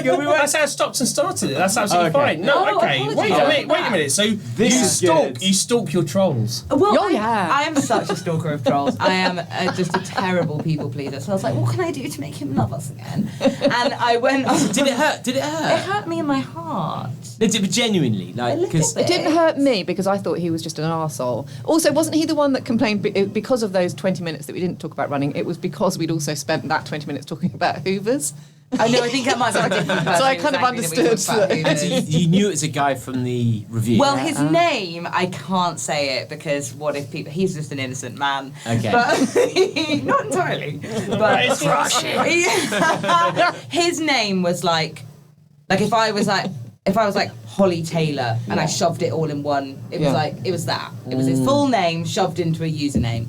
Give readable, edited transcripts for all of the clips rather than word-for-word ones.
good. That's how it stopped and started it. That's absolutely fine. No, okay. Wait a minute. So you stalk your trolls. Well, I am such a stalker of trolls. I am just a terrible people pleaser. So I was like, what can I do to make him love us again? And I went. Did it hurt? It hurt me in my heart. Genuinely, because it didn't hurt me because I thought he was just an arsehole. Also, wasn't he the one that complained because of those 20 minutes that we didn't talk about running? It was because we'd also spent that 20 minutes talking about Hoovers. I know, I think that might be a different person. So I kind of understood. So you knew it was a guy from the review. Well, his name, I can't say it because what if people... He's just an innocent man. Okay. But not entirely. But it's Russian. His name was like if I was like Holly Taylor and I shoved it all in one, it was that. It was his full name shoved into a username.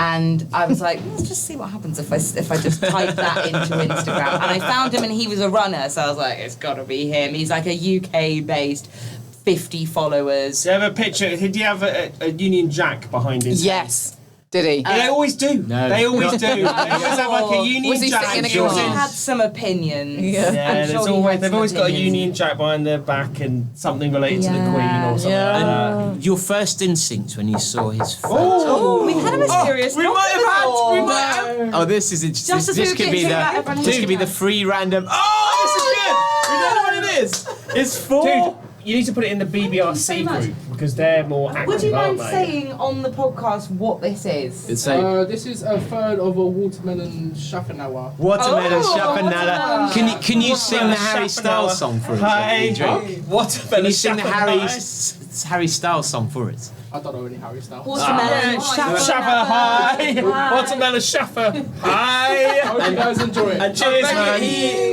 And I was like, let's just see what happens if I just type that into Instagram. And I found him and he was a runner, so I was like, it's got to be him. He's like a UK-based 50 followers. Do you have a picture? Did you have a Union Jack behind his Yes. Did he? They always do. No. They always do. They always have like a Union Was he Jack. sitting in a He glass? had some opinions. Yeah, they've always got a Union Jack behind their back and something related to the Queen or something like that. Your first instinct when you saw his photo. Oh, we had a mysterious. We might have. Oh, this is interesting. Just as This we could were be getting to this could be the free random. Oh, this is good. We know what it is. It's for. Dude, you need to put it in the BBRC group because they're more active, Would you mind aren't they? saying on the podcast what this is? It's this is a third of a watermelon schaffenauer. Watermelon Oh, Schaffenauer. Can you sing the Harry Styles song for us? Hey, Can you sing the Harry Styles song for us? I don't know any Harry Styles. Watermelon Shaffer, hi! Watermelon Shaffer, hi! I hope you guys enjoy it. And cheers, man.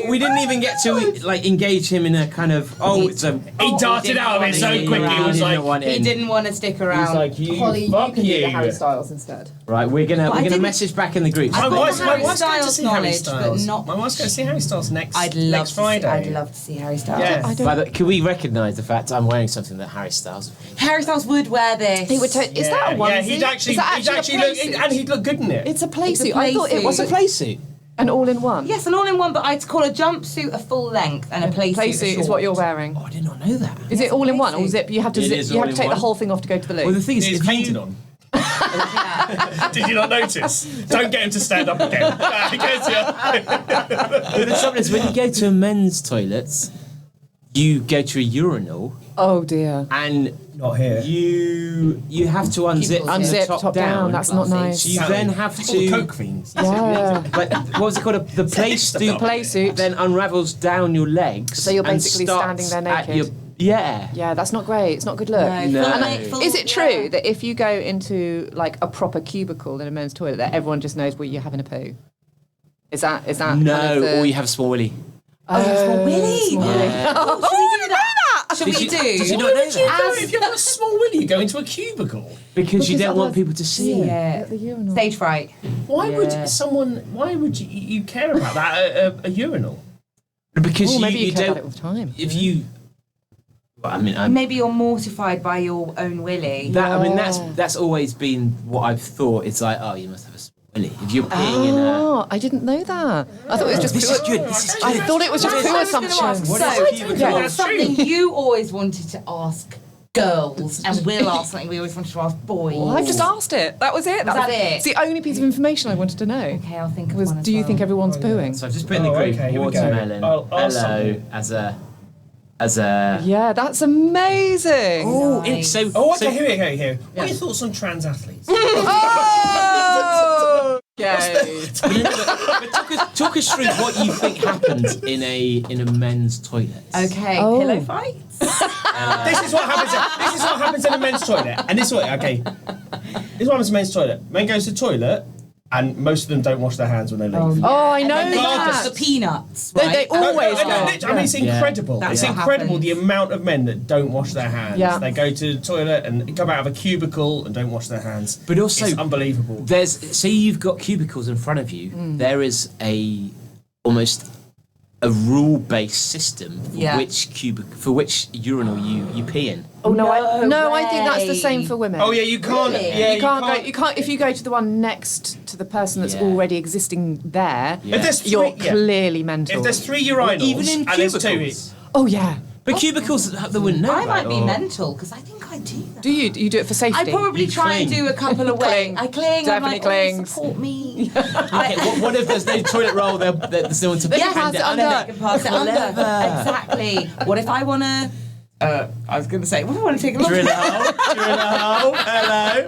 We didn't even get to engage him in a kind of He darted out of it so quickly. He was like, he didn't want to stick around. he's like, you Holly, fuck you can do the Harry you. Styles instead. Right, we're gonna message back in the group. My wife's Harry going to Styles see Harry knowledge, but Styles. not- My wife's going to see Harry Styles next Friday. I'd love to see Harry Styles. Yeah. Can we recognise the fact I'm wearing something that Harry Styles? Harry Styles would wear this. He would. Is that a onesie? Yeah, he'd actually look, and he'd look good in it. It's a playsuit. It's a I thought it was playsuit. playsuit? an all-in-one. Yes, an all-in-one, but I'd call a jumpsuit a full length and a playsuit Playsuit is what you're wearing. Oh, I did not know that. Is it all in one, or is it you have to It zip, is you have all to in take the one. whole thing off to go to the loo? Well, the thing is, It's if painted you, on. Did you not notice? Don't get him to stand up again. Because, but the trouble is, when you go to a men's toilets, you go to a urinal, Oh dear. and not here. you have to unzip from the Unzip, top down. That's not nice. So you then have All the to. coke fiends. Yeah. Like, what was it called? The playsuit. Playsuit. Then unravels down your legs. So you're and basically starts standing there at naked. Yeah. Yeah, that's not great. It's not a good look. No. And is it true that if you go into like a proper cubicle in a men's toilet, that everyone just knows where you're having a poo? Is that No, kind of the... or you have a small willy. Small Willy. Small willy. Oh, should we do that? Should we Did do? you not know that? If you have a small willy, you go into a cubicle. Because you Because don't want otherwise- people to see it. Yeah. At the urinal. Stage fright. Why Yeah. would you care about that at a urinal? Because Oh, maybe you you care don't. about it all the time. If you. Well, I mean, Maybe you're mortified by your own willy. that's always been what I've thought. It's like, oh, you must have a small willy. If you're peeing in a. Oh, I didn't know that. I thought it was just This pure. is good. This is I good. thought it was just pure assumption. What So, is a cubicle? yeah, That's something true. you always wanted to ask girls, and we'll ask something we always wanted to ask boys. Well, I just asked it. That was it. Was that it? It's the only piece of information I wanted to know. Okay, I'll think of Was one as do you well. think everyone's pooing? So I've just put in the Oh, group okay, here we go. watermelon. I'll ask Hello something. as a. Yeah, that's amazing. Oh, Nice. so. Oh, okay, so- here. What are your thoughts on trans athletes? Oh! Okay. But talk us through what you think happens in a men's toilet. Okay, Oh. pillow fights. This is what happens in a men's toilet. And this is what happens in a men's toilet. Men goes to the toilet, and most of them don't wash their hands when they leave. Oh, I And know then they that. touch the peanuts, They right? always No, go. literally, I mean, it's incredible. That's It's what incredible happens. the amount of men that don't wash their hands. Yeah. They go to the toilet and come out of a cubicle and don't wash their hands. But also, it's unbelievable. There's say you've got cubicles in front of you. There is almost a rule-based system for which urinal you pee in. Oh no, I No think that's the way. same for women. Oh yeah, you can't. Really? Yeah, You can't go if you go to the one next to the person that's Yeah. already existing there, Yeah. If there's you're three, yeah. clearly mental. If there's 3 urinals Even in and there's 2, cubicles. Oh yeah. But cubicles, they wouldn't know. I might right? be Or- mental because I think I do that. Do you do it for safety? I probably You try and cling. do a couple of ways. Cling. I cling. Definitely I'm like, clings. support me. Okay, what if there's no toilet roll? There's no one to Yes, hand pass it under. I can pass it under. Exactly. What if I want to? I was going to say, what if I want to take a look? Drill a hole. Hello.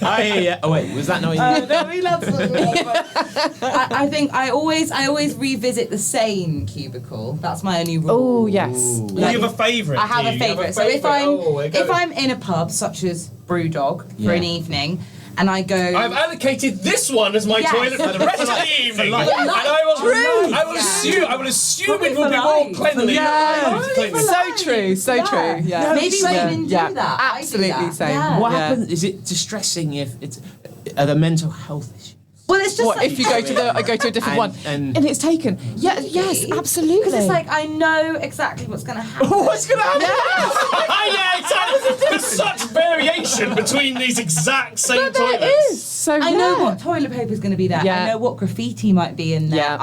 I hear you. Oh wait, was that not you? No, we love I think I always revisit the same cubicle. That's my only rule. Oh yes. Do you have a favourite? I have Do a you favourite. So if I'm in a pub such as Brewdog for Yeah. an evening, and I go, I've allocated this one as my Yes. toilet for the rest of the evening, life. and I will Yeah. assume it will for be more life. cleanly. Yeah. Cleanly. So true. So true. Yeah. maybe Yeah. women do Yeah. that. I do Absolutely that. same. Yeah. What Yeah. happens? Is it distressing if it's are there mental health issues? Well, it's just What like, if you go to I go to a different one And- and it's taken? Yeah. Yes. Absolutely. because it's like I know exactly what's going to happen. What's going to happen? Yeah, exactly. There's such variation between these exact same But there toilets. is. So I know yeah. what toilet paper is going to be there. Yeah. I know what graffiti might be in there. Yeah.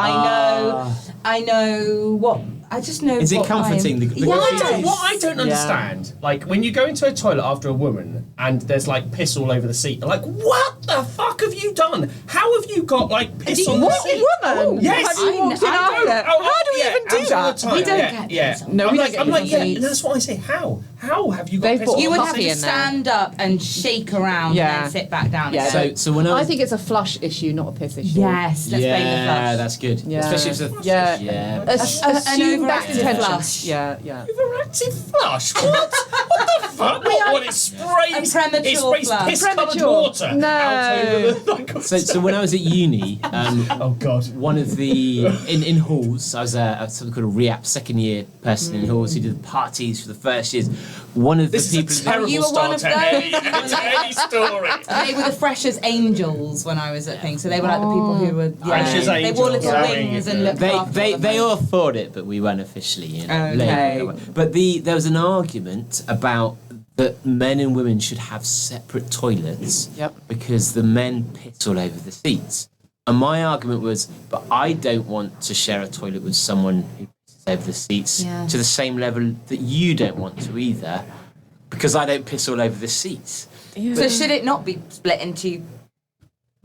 I know what. I just know. Is it what comforting, I'm- the Yes. What I don't understand, like when you go into a toilet after a woman and there's like piss all over the seat, like what the fuck have you done? How have you got like piss on the What seat? woman? Yes. Have you walked in I after? know. How do we yeah, even do happens all the that? time. We don't yeah, get yeah. piss on No, I'm we like, don't I'm get like, piss yeah, on and that's what I say. How have you got They've piss put on You the would Coffee have seat? to in there. stand up and shake around Yeah. and then sit back down. Yeah. again. So when I think it's a flush issue, not a piss issue. Yes, let's blame the yeah, flush. that's good. Yeah. Especially if it's a Yeah. yeah. Assume best overactive intentions. flush. Yeah. Yeah. Overactive flush? What? What the fuck? What it sprays? A premature It sprays flush. piss-covered Premature. water No. out over the. So when I was at uni, Oh God. one of the in halls, I was something called a re-app second year person in halls who did parties for the first years. One of This the is people. a terrible You were one start of to any story. They were the freshers angels when I was at things, so they were like the people who were Freshers they wore little angels. wings and looked after They them. all thought it, but we weren't officially. You know, Okay. later. But there was an argument about that men and women should have separate toilets. Yep. Because the men piss all over the seats. And my argument was, but I don't want to share a toilet with someone who pisses over the seats Yeah. to the same level that you don't want to either, because I don't piss all over the seats. So should it not be split into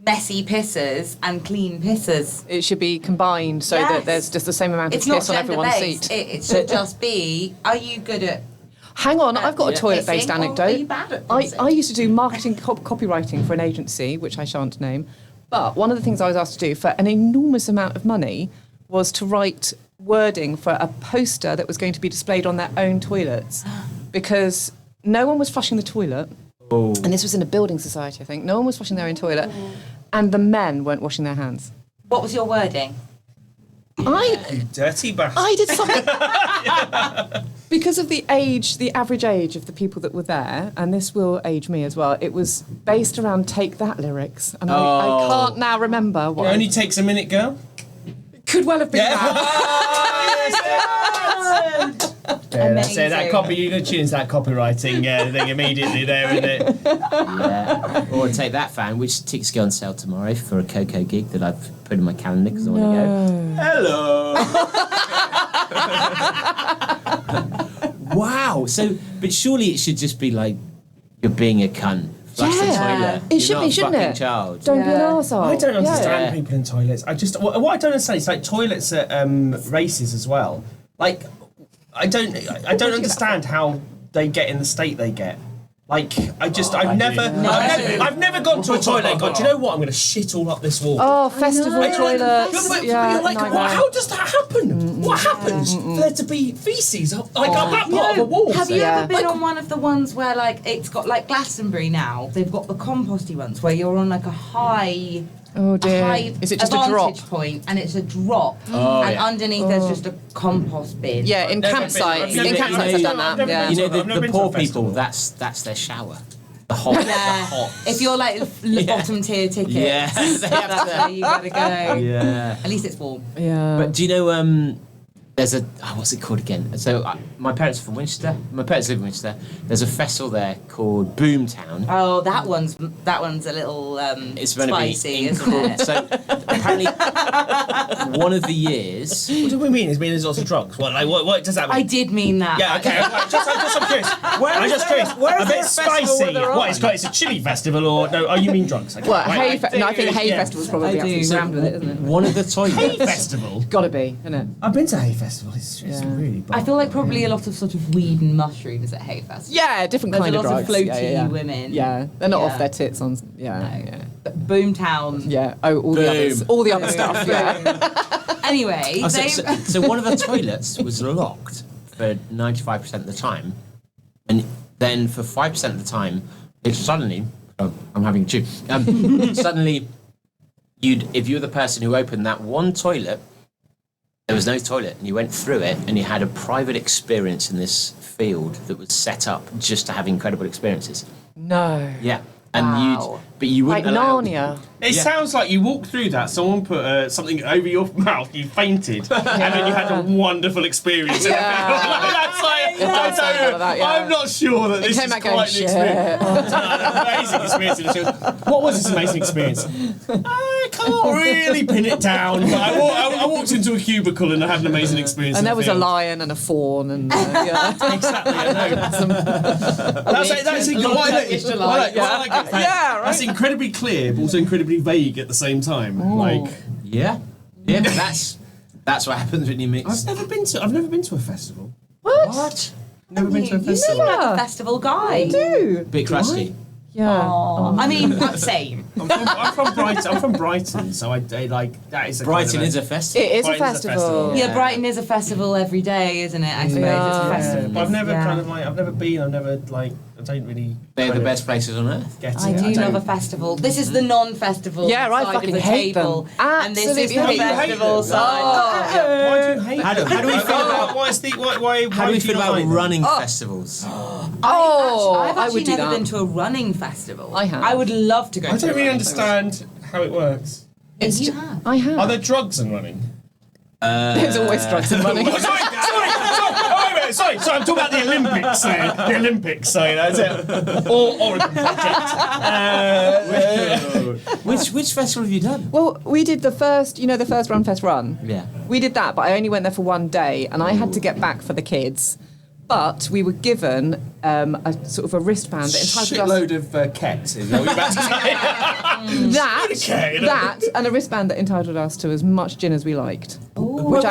messy pissers and clean pissers? It should be combined so Yes. that there's just the same amount It's of not piss on everyone's gender-based. seat. It should just be, are you good at Hang on, I've got a Yeah. toilet-based pissing or anecdote. are you bad at I pissing? used to do marketing copywriting for an agency, which I shan't name. But one of the things I was asked to do for an enormous amount of money was to write wording for a poster that was going to be displayed on their own toilets, because no one was flushing the toilet. Oh. And this was in a building society, I think. No one was flushing their own toilet, and the men weren't washing their hands. What was your wording? You dirty bastard. I did something because of the age, the average age of the people that were there, and this will age me as well. It was based around "Take That" lyrics, and I can't now remember what. It only takes a minute, girl. Could well have been Yeah, that's it. That Amazing. copy, you could choose that copywriting thing immediately there, isn't it? Yeah. Or take that fan, which tickets go on sale tomorrow for a Coco gig that I've put in my calendar because I want to go. Hello. Wow. So, but surely it should just be like you're being a cunt. Flush the Yeah. toilet. It You're should not be, a shouldn't fucking it? Child. Don't be an Yeah. arsehole. I don't understand Yeah. people in toilets. What I don't understand is like toilets at races as well. Like, I don't understand how they get in the state they get. Like, I've never gone to a toilet and gone, do you know what? I'm going to shit all up this wall. Oh, festival And you're like, toilets. but Yeah, you're like, nightmare. how does that happen? What happens for there to be feces up that part of a wall? Have you Yeah. ever been on one of the ones where like it's got like Glastonbury now? They've got the composty ones where you're on like a high. Oh dear. A high Is it just a drop? advantage point, and it's a drop, Oh, and yeah. underneath there's just a compost bin. Yeah, in Never been- campsites. I've never In been- campsites, I've done that. I've never Yeah. been You know, I've never the been to a poor people, festival. that's their shower. The hot. Yeah. The hot. If you're like bottom tier tickets, Yeah. that's where you gotta go. Yeah. At least it's warm. Yeah. But do you know, there's what's it called again? So my parents are from Winchester. My parents live in Winchester. There's a festival there called Boomtown. Oh, that one's a little It's going to spicy, be isn't it? So apparently, one of the years. What do we mean? It means there's lots of drugs. What does that mean? I did mean that. Yeah, okay. I'm curious. I'm just curious. A bit spicy. What? It's a chili festival, or no? Oh, you mean drugs? Okay. Well, Right, I think Hay Festival's probably absolutely rammed with it, isn't it? One of the toilets. Hay Festival. Gotta be, isn't it? I've been to Hay Festival. It's really bad. I feel like probably a lot of sort of weed and mushrooms at Hay Festival. Yeah, different There's kind a of lot drugs. of floaty women. Yeah, they're not Yeah. off their tits on. Yeah, No. yeah. But Boomtown. Yeah. Oh, all the others, all the other stuff. Yeah. Anyway, Oh, so one of the toilets was locked for 95% of the time, and then for 5% of the time, it suddenly. Oh, I'm having a chew. Suddenly, if you were the person who opened that one toilet, there was no toilet, and you went through it, and you had a private experience in this field that was set up just to have incredible experiences. No. Yeah, and Wow. you Like wouldn't allow. Narnia. It sounds like you walked through that, someone put something over your mouth, you fainted, and then you had a wonderful experience. I'm not sure that this came is back quite going, an experience. shit. Amazing experience. What was this amazing experience? I can't really pin it down, but I walked into a cubicle and I had an amazing experience. And in there the was a field. lion and a fawn and yeah. Exactly, I know. That's That's incredibly clear, but also incredibly vague at the same time. Like, Yeah, but that's what happens when you mix. I've never been to a festival. What? Never been to a You festival. seem like a festival guy. do. Bit crusty. Yeah. Oh. I mean, same. I'm from Brighton. I'm from Brighton, so I like that is. Brighton is a festival. It is a Brighton's a festival. festival. Yeah, Brighton is a festival every day, isn't it? I suppose it's a festival. But I've never Yeah. I've never been. I've never I don't really. They're the kind of best places on earth. Get I it. do don't- love a festival. This is the non-festival Yeah, I side fucking of the hate table, them. and this is Absolutely the hate them. festival side. Why do you hate? How do we feel about Why is the why? how do we feel about running? running festivals? I've I actually would do never that. been to a running festival. I have. I would love to go. I to a don't really running understand how it works. It's You ju- have. I have. Are there drugs in running? There's always drugs in running. Sorry, I'm talking about the Olympics. The Olympics, so that's it. Or Oregon Project. Which festival have you done? Well, we did the first Run Fest run. Yeah. We did that, but I only went there for one day, and I had to get back for the kids. But we were given a sort of a wristband that entitled us Shitload of kets. Is that what you're about to say? that and a wristband that entitled us to as much gin as we liked. Which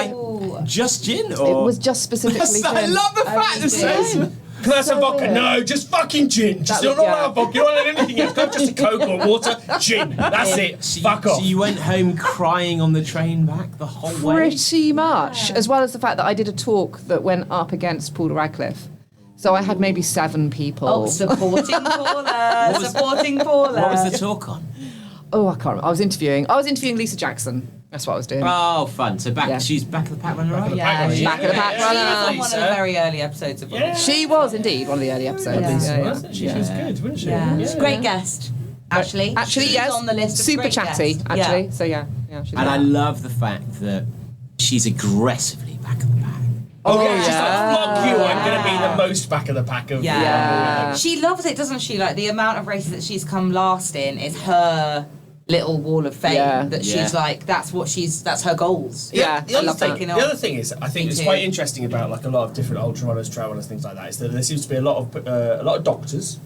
Just gin, it or was just specifically gin. I love the fact that says. Glass of vodka? weird. No, just fucking gin. Just That was- not yeah. allowed vodka. You don't let anything else. Not just a Coke or water. Gin. That's it. Fuck off. So you went home crying on the train back the whole way? Pretty much, as well as the fact that I did a talk that went up against Paul Radcliffe. So I had maybe 7 people. Oh, supporting Paula. Supporting Paula. What was the talk on? Oh, I can't remember. I was interviewing Lisa Jackson. That's what I was doing. Oh, fun. So Yeah. she's back of the pack runner, right? Yeah, Pack Back of the pack She was on runner. one of the very early episodes of Yeah. She was indeed one of the early episodes. Yeah. She was good, wasn't she? Yeah. She's a great guest, actually. Actually, She's yes. on the list of Super great chatty, guests. actually. Yeah. So yeah. She's And I love the fact that she's aggressively back of the pack. Oh, yeah. Oh, She's yeah. like, fuck you. I'm going to be the most back of the pack of. Yeah. She loves it, doesn't she? Like, the amount of races that she's come last in is her little wall of fame. Yeah. That Yeah. she's like, that's her goals. Yeah, The I other, love thing, that. Taking the on. other thing is, I think Me it's too. quite interesting about like a lot of different ultra runners, trail runners, things like that. Is that there seems to be a lot of doctors,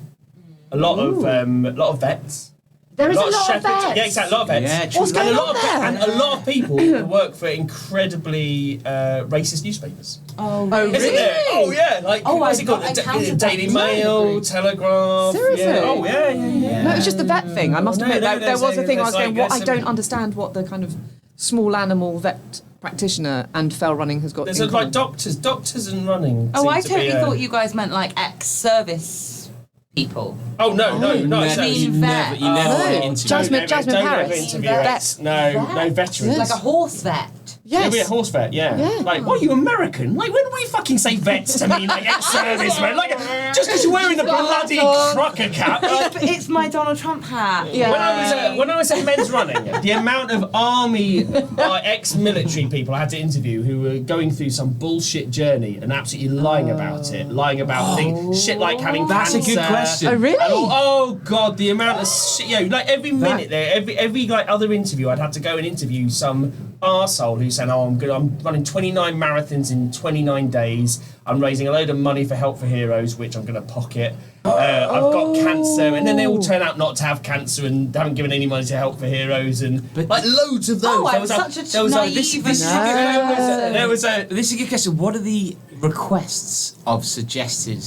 a lot of vets. There is a lot of shepherds. vets. Yeah, exactly. A lot of vets. Yeah, true. What's going and a on lot of, there? And a lot of people who work for incredibly racist newspapers. Oh, Oh, Isn't really? there? Oh yeah, like Oh, what's I it called? got- I The counted Daily that. Mail, Telegraph. Seriously? Yeah. Oh yeah. No, it's just the vet thing. I must No, admit, no, there was a thing I was there's going, like, what I some- don't understand what the kind of small animal vet practitioner and fell running has got There's in like common. doctors and running. Oh, seem I to totally be, thought you guys meant like ex-service people. Oh no, no. You mean vet? You never No. want to interview. Jasmine don't ever Harris. interview Vet. vets. No, no veterans. Like a horse vet. Yes. Yeah, horse vet, yeah. Yeah. Like, what, are you American? Like, when we fucking say vets to mean, like, ex-servicemen? Like, just because you're wearing the bloody trucker cap. Like, It's my Donald Trump hat. Yeah. when I was at men's running, the amount of army, ex-military people I had to interview who were going through some bullshit journey and absolutely lying about it, lying about things, shit like having That's cancer. a good question. Oh, really? And oh god, the amount of shit. Like every minute there, every like other interview, I'd have to go and interview some arsehole who said, "Oh, I'm running 29 marathons in 29 days. I'm raising a load of money for Help for Heroes, which I'm going to pocket. I've got cancer," and then they all turn out not to have cancer and haven't given any money to Help for Heroes, and like loads of those. Oh, I'm There was such a there was naive this and is person. there was a This is a good question. What are the requests of suggested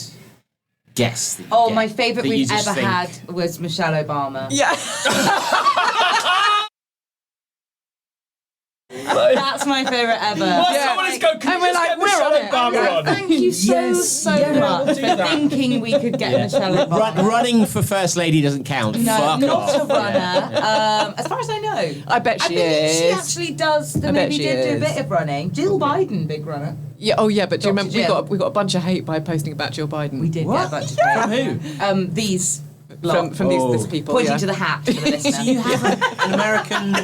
guests? That you Oh, get my favourite that you we've just ever think, had was Michelle Obama. Yeah. That's my favourite ever. Well, Yeah. someone is go. Can And you we're just like, get we're Michelle on it. Obama on? Thank you so Yes, yeah, much we'll do for that. thinking we could get Michelle Obama. Running for first lady doesn't count. No, Fuck not off. a runner. As far as I know. I bet she think she is. actually does. I bet Maybe she did do a is. bit of running. Jill Biden, big runner. Yeah. Oh, yeah. But do you Dr. remember Jill. we got a bunch of hate by posting about Jill Biden? We did What? get a bunch of From hate. who? These from these Oh. people. pointing yeah. to the hat for the listener. So you have an American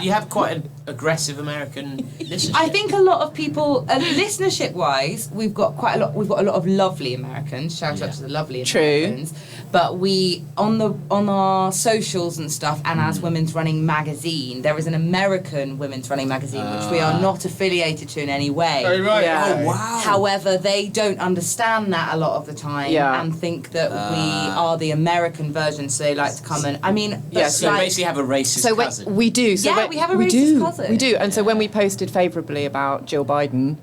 you have quite an aggressive American listenership. I think a lot of people, listenership-wise, we've got a lot of lovely Americans. Shout out to the lovely True. Americans. But we on our socials and stuff, and as Women's Running magazine, there is an American Women's Running magazine which we are not affiliated to in any way. Oh, right. Yeah. Oh wow. However, they don't understand that a lot of the time Yeah. and think that we are the American version, so they like to come and. I mean, Yeah, So like, basically have a racist So cousin. we do. So Yeah, when- we have a we racist do. cousin. We do. And so when we posted favourably about Jill Biden,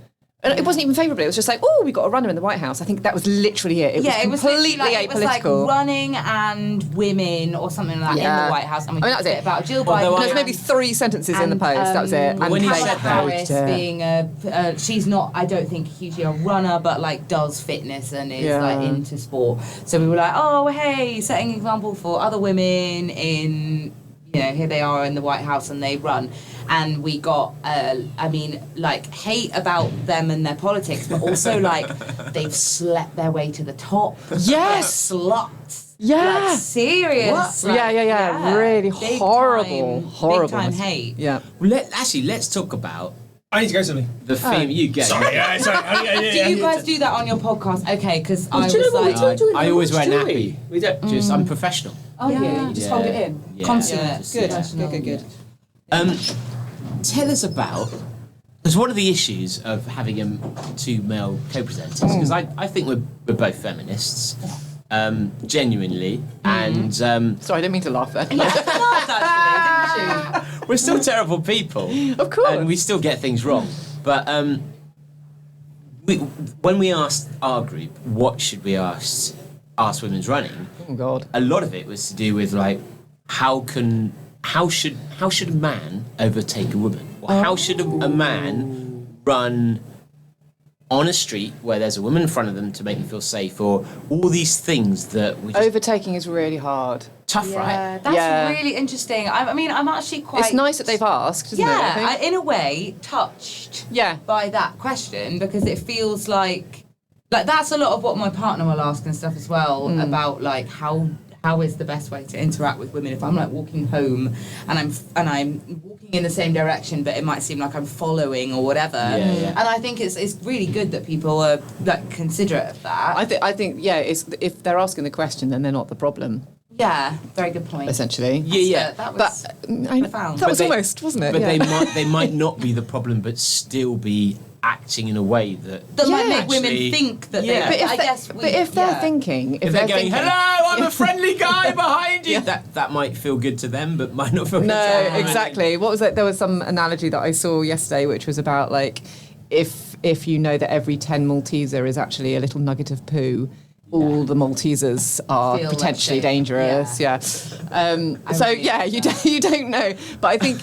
and it wasn't even favourably. It was just like, oh, we got a runner in the White House. I think that was literally it. It it was was completely literally like, it was like apolitical. running and women or something like that in Yeah. the White House, and we I mean, talked that was a bit it. about Jill Although Biden. There's and- maybe 3 sentences in the post. That was it. And when you Kamala said that- Harris Yeah. being she's not, I don't think hugely a runner, but like does fitness and is Yeah. like into sport. So we were like, oh hey, setting an example for other women in, here they are in the White House and they run. And we got, hate about them and their politics, but also like they've slept their way to the top. Yes. They're sluts. Yeah. Like, serious. What? Like, Yeah. Really Big horrible, time, horrible. Big time hate. Yeah. Well, let's talk about I need to go something. the theme you get. Sorry. Do you guys do that on your podcast? Okay, because I was Do you know what we like, do? I always wear Do nappy. We do. Just I'm professional. Oh, yeah. You just Yeah. hold it in. Yeah. consummate. Just- Good. yeah. Good. Tell us about. Because one of the issues of having 2 male co-presenters, because I think we're both feminists, genuinely, and Sorry, I didn't mean to laugh there. Actually, didn't we're still terrible people. Of course. And we still get things wrong. But when we asked our group, what should we ask Women's Running, Oh, God. a lot of it was to do with like how should a man overtake a woman? Or how should a man run on a street where there's a woman in front of them to make them feel safe, or all these things that we just Overtaking is really hard. tough, you? right? That's Yeah. really interesting. I'm actually quite. It's nice that they've asked, isn't it? I Yeah, think? in a way, touched Yeah. by that question, because it feels like that's a lot of what my partner will ask and stuff as well, about like how is the best way to interact with women if I'm like walking home and I'm walking in the same direction, but it might seem like I'm following or whatever. Yeah. And I think it's really good that people are like considerate of that. I think yeah. It's if they're asking the question, then they're not the problem, Yeah, very good point. essentially. Yeah. That But was that profound. But was they- almost, wasn't it? But Yeah. they might not be the problem, but still be acting in a way that that might Yeah, make women actually- think that yeah. they. But if, I guess they're thinking, if they're going, thinking, "Hello, I'm a friendly guy behind you," Yeah. that might feel good to them, but might not feel good to No, them. exactly. What was it? There was some analogy that I saw yesterday, which was about like if you know that every 10 Malteser is actually a little nugget of poo. All the Maltesers are Feel potentially like shit. dangerous. Yeah. So really yeah, you don't know. But I think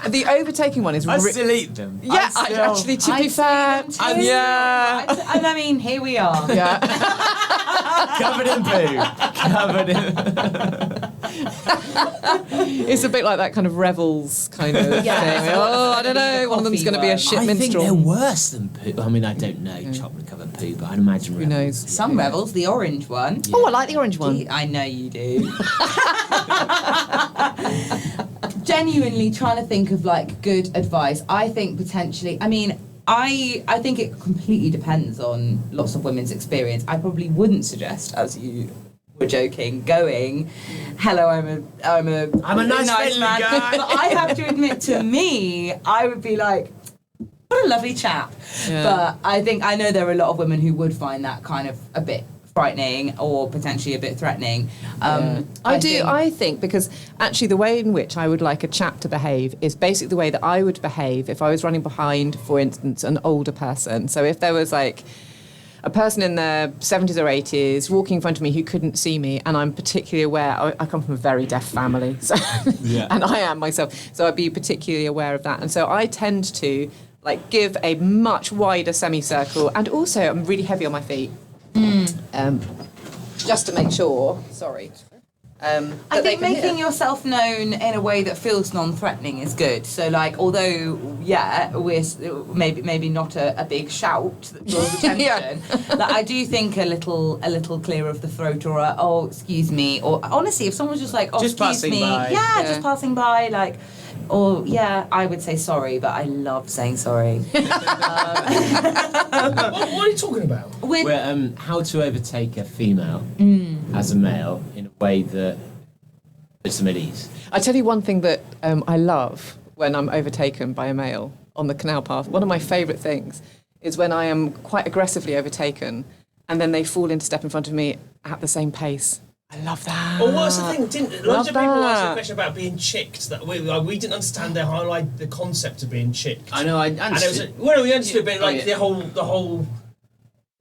the overtaking one is. I still eat them. Yeah, I still- actually, to be fair, Yeah. And I mean, here we are. yeah. covered in poo. Covered in. It's a bit like that kind of revels kind of thing. Oh, I don't know. One of them's going to be a shit I think minstrel. they're worse than poo. I mean, I don't know chocolate-covered poo, but I'd imagine Who knows? Some rebels, the orange one. Oh, I like the orange one. I know you do. Genuinely trying to think of like good advice. I think potentially. I mean, I think it completely depends on lots of women's experience. I probably wouldn't suggest, as you were joking, going, "Hello, I'm a nice friendly man." guy. But I have to admit, to me, I would be like, "What a lovely chap." Yeah. But I know there are a lot of women who would find that kind of a bit frightening or potentially a bit threatening. I think because actually the way in which I would like a chap to behave is basically the way that I would behave if I was running behind, for instance, an older person. So if there was like a person in their 70s or 80s walking in front of me who couldn't see me, and I'm particularly aware, I come from a very deaf family, so and I am myself, so I'd be particularly aware of that. And so I tend to like give a much wider semicircle, and also I'm really heavy on my feet. Just to make sure. Sorry. I think making yourself known in a way that feels non-threatening is good. So, like, although, we're maybe not a big shout that draws attention, like, I do think a little clearer of the throat, or oh, excuse me, or honestly, if someone's just like, oh, Just excuse passing me, by. just passing by, like. Or, I would say sorry, but I love saying sorry. What are you talking about? Where how to overtake a female as a male in a way that puts them at ease. I tell you one thing that I love when I'm overtaken by a male on the canal path. One of my favourite things is when I am quite aggressively overtaken and then they fall into step in front of me at the same pace. I love that. Well, what's the thing? Loads of people asked that. a question about being chicked. That we didn't understand the concept of being chicked. I know, I understood. We understood, but like the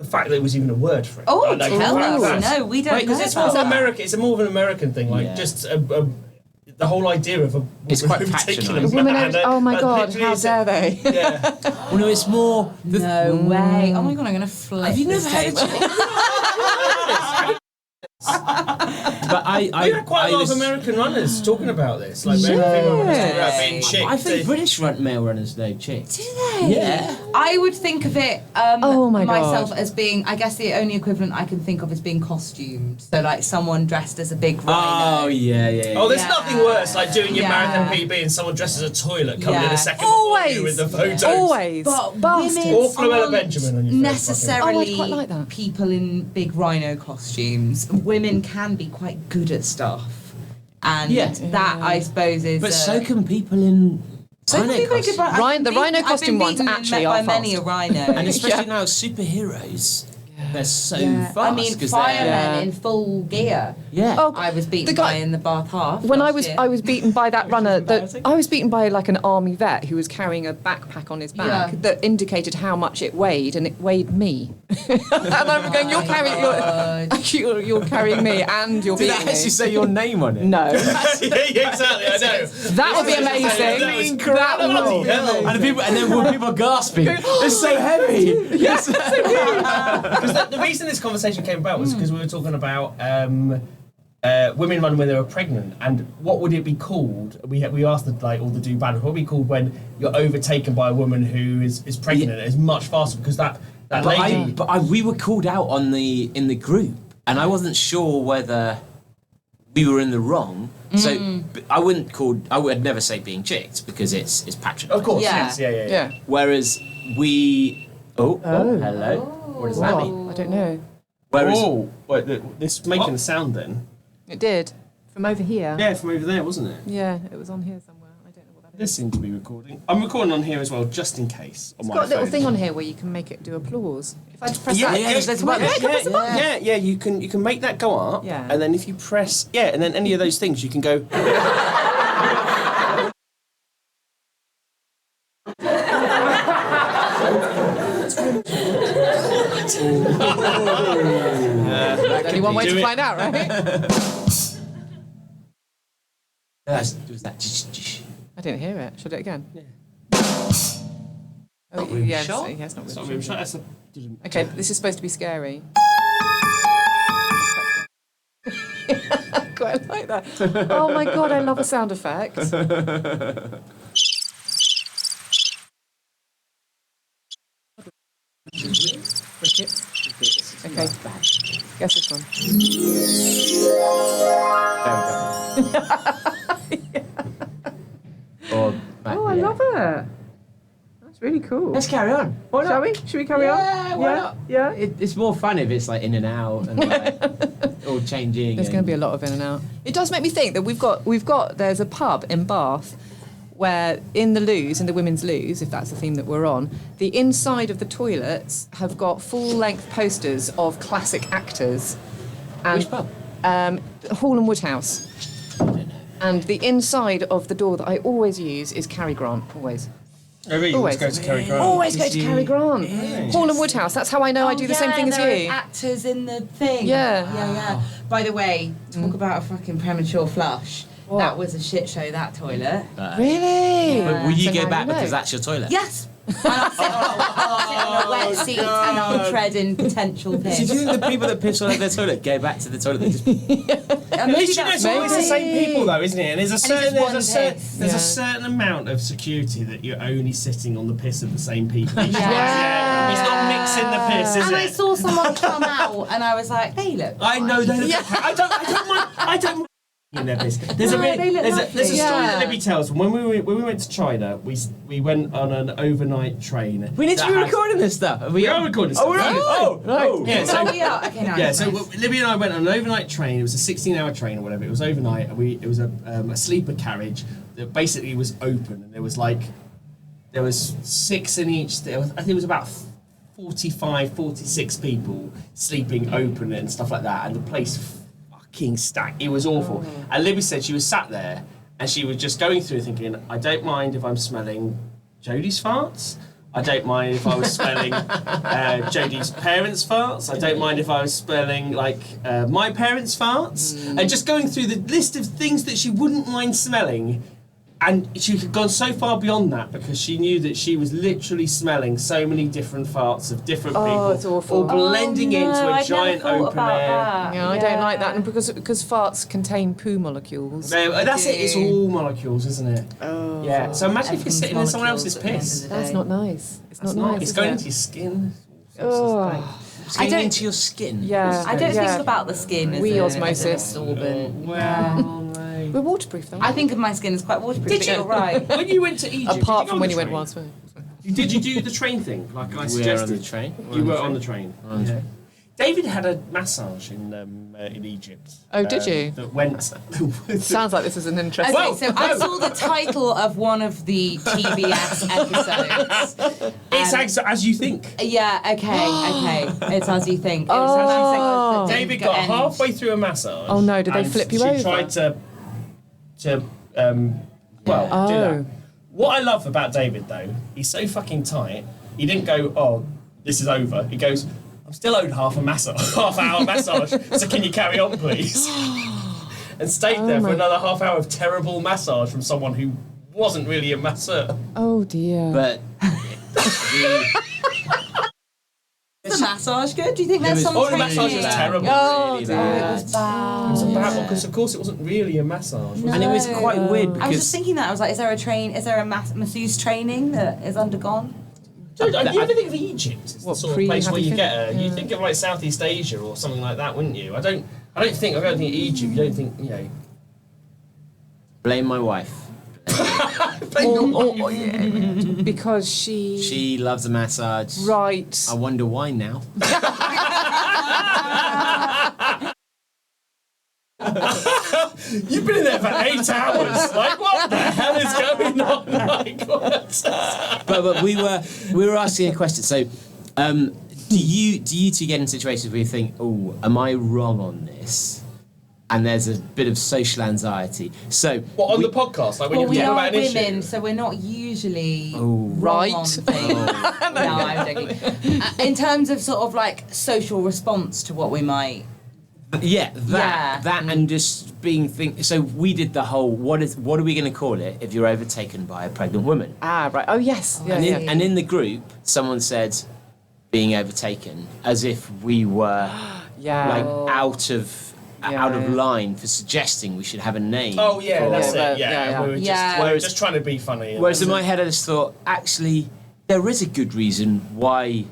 fact that it was even a word for it. Oh, like, tell the fact us. that- No, we don't Right, because know it's more of about an that. American. It's more of an American thing. Like just the whole idea of a It's quite woman taking patronising. a Women man, oh my God, literally how is- dare they? Yeah. Well, no, it's more. No way. Oh my God, I'm going to flip Have you this never heard table. But I We had quite a lot was- of American runners talking about this. Like American people runners talking about being chicked. I think British male runners know chicks. Do they? Yeah. I would think of it Oh my myself God. as being, I guess the only equivalent I can think of is being costumed. So like someone dressed as a big rhino. Oh yeah. Oh, there's Yeah. nothing worse like doing your Yeah. marathon PB and someone dressed as a toilet coming in Yeah. a second before you with Always, the photos. always. But Bastards. women Or Fluella aren't Benjamin on your face, necessarily Oh, I'd quite like that. people in big rhino costumes. Women can be quite good at stuff. And Yeah. that, I suppose, is... But so can people in some rhino people are costumes. good, but Rhino- the rhino costume ones actually are are by many a fast. rhino. And especially now, superheroes, they're so fast. I mean, 'cause firemen they're- in full gear. Yeah. Oh, I was beaten the guy- by in the Bath half. When I last year. was beaten by that runner, embarrassing. I was beaten by like an army vet who was carrying a backpack on his back Yeah. that indicated how much it weighed, and it weighed me. And I'm going, you're carrying me, and you're Did beating that me. actually say your name on it? No, yeah, exactly. I know. that would be amazing. That was That bloody would hell. And then were people gasping? It's so heavy. Because the reason this conversation came about was because we were talking about women running when they were pregnant, and what would it be called? We asked all the do banter. What would it be called when you're overtaken by a woman who is pregnant? It's much faster because that lady. We were called out in the group, and I wasn't sure whether we were in the wrong. So I would never say being chicked because it's patronising. Of course, Yeah. yes, yeah. Yeah. Whereas we. Oh, hello. What does that mean? I don't know. Whereas Oh, wait, this making a sound then? It did from over here. Yeah, from over there, wasn't it? Yeah, it was on here somewhere. I don't know what that is. This seemed to be recording. I'm recording on here as well, just in case. On It's my got a little phone. thing on here where you can make it do applause. If I just press Yeah, that, yeah, there's a button. yeah. You can make that go up, Yeah. and then if you press, and then any of those things, you can go. only one way to find out, right? was that. I didn't hear it. Should I do it again? Yeah. Oh, room yes, shot? yes, not It's not room room shot. shot, that's a- Okay, this is supposed to be scary. Quite I like that. Oh my God, I love a sound effect. Okay, guess this one. Oh, I love it. That's really cool. Let's carry on. Why not? Shall we? Should we carry on? Why not? Yeah. It's more fun if it's like in and out and like all changing. There's going to be a lot of in and out. It does make me think that we've got. There's a pub in Bath where in the loos, in the women's loos, if that's the theme that we're on, the inside of the toilets have got full-length posters of classic actors. And, Which pub? Hall and Woodhouse. And the inside of the door that I always use is Cary Grant, always. Oh, really? Always. Go to Cary Grant. Always go to Cary Grant. Hall and Woodhouse, that's how I know I do the same thing as there you. are actors in the thing. Yeah. By the way, talk about a fucking premature flush. What? That was a shit show, that toilet. Really? But will you So go now back you know. because that's your toilet? Yes. And I'll sit on a wet seat and I'll tread in potential So piss. do you think the people that piss all over their toilet go back to the toilet? That just At least you know it's always the same people, though, isn't it? And there's a certain, just one piss. there's a certain amount of security that you're only sitting on the piss of the same people. It's not mixing the piss, is And it? I saw someone come out and I was like, they look I know they look. I don't mind. In their piss. There's a story that Libby tells. When we went to China, we went on an overnight train. we need to be recording this stuff. We are recording stuff. Oh, really? Oh, yeah. So we are. Okay, no. Yeah, so Libby and I went on an overnight train. It was a 16-hour train or whatever. It was overnight, and it was a sleeper carriage that basically was open, and there was 6 in each. I think it was about 45, 46 people sleeping open and stuff like that, and the place fucking stacked. It was awful. And Libby said she was sat there, and she was just going through thinking, I don't mind if I'm smelling Jody's farts. I don't mind if I was smelling Jody's parents' farts. I don't mind if I was smelling my parents' farts. And just going through the list of things that she wouldn't mind smelling. And she had gone so far beyond that because she knew that she was literally smelling so many different farts of different people, it's awful. all blending into a giant open air. Yeah, I don't like that, and because farts contain poo molecules. No, that's it. It's all molecules, isn't it? Oh. Yeah. So imagine if you're sitting in someone else's piss. That's not nice. It's That's not nice. It's is going it? into your skin. Oh. It's getting into your skin. Yeah. I don't think about the skin as an osmosis. absorbent. We're waterproof, though. I think of my skin as quite waterproof, but you're right. When you went to Egypt, Apart did from you when go you on the went train? wild. Did you do the train thing like I We suggested? were on the train. You were on the train. Yeah. David had a massage in Egypt. Oh, did you? That went. Sounds like this is an interesting. Okay, so I saw the title of one of the TBS episodes. It's as you think. Yeah, okay. It's as you think. It Oh. was as you think. David got halfway through a massage. Oh, no, did they and flip you she over? tried to do Oh. that. What I love about David, though, he's so fucking tight. He didn't go, oh, this is over. He goes, I'm still owed half hour massage. So can you carry on, please? And stayed there for another half hour of terrible massage from someone who wasn't really a masseur. Oh dear. But Is the massage good? Do you think there's some the training? massage was terrible. Oh really dear. bad. It was bad. It was a bad one because, of course, it wasn't really a massage. No. And it was quite weird I was just because thinking that. I was like, is there a masseuse training that is undergone? You ever think of Egypt as the What, sort of place where you pre-Happy get you think of like Southeast Asia or something like that, wouldn't you? I don't think Egypt. You don't think, you know. blame my wife. Because she. She loves a massage. Right. I wonder why now. You've been in there for 8 hours. Like, what the hell is going on? Like, what? But we were asking a question. So, do you two get in situations where you think, oh, am I wrong on this? And there's a bit of social anxiety. So What, on the podcast? Like when Well, you're we talking are about an women, issue? so we're not usually Right. wrong on things. No, I'm joking. In terms of sort of like social response to what we might. yeah, that Yeah. and just being so we did the whole what are we going to call it if you're overtaken by a pregnant woman? Right. Oh yes. Yeah. And in the group, someone said being overtaken as if we were Yeah. like out of out of line for suggesting we should have a name. Oh yeah, for- that's it. Yeah, Yeah, yeah. we were Yeah. just trying to be funny. Whereas in my head, I just thought, actually, there is a good reason why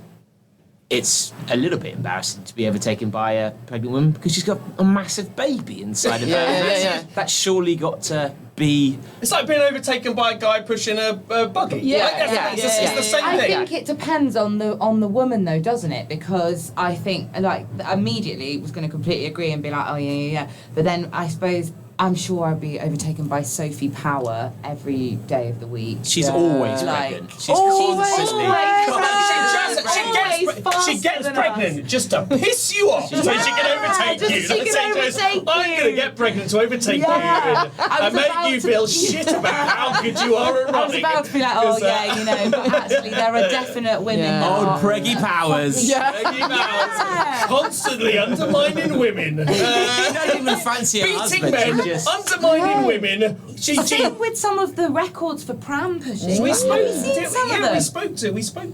it's a little bit embarrassing to be overtaken by a pregnant woman, because she's got a massive baby inside of her. Yeah. That's surely got to be... It's like being overtaken by a guy pushing a buggy. Yeah, Like, it's the same I thing. think it depends on the woman though, doesn't it? Because I think like immediately was going to completely agree and be like, oh yeah. But then I suppose I'm sure I'd be overtaken by Sophie Power every day of the week. She's always Like, pregnant. She's constantly... She gets pregnant just to piss you off so she can overtake just you. so she can Say to us, overtake I'm you. going to get pregnant to overtake Yeah. you I and was make about you to- feel shit about how good you are at I was running. about to be like, oh 'Cause, yeah, you know, but actually there are definite women Yeah. that Old are Preggy Powers. Peggy Bowers, constantly undermining women. She don't even fancy her Beating husband. men, She just... undermining women. She Same with some of the records for pram pushing. we Have spoke you seen to, some of yeah, them? we spoke to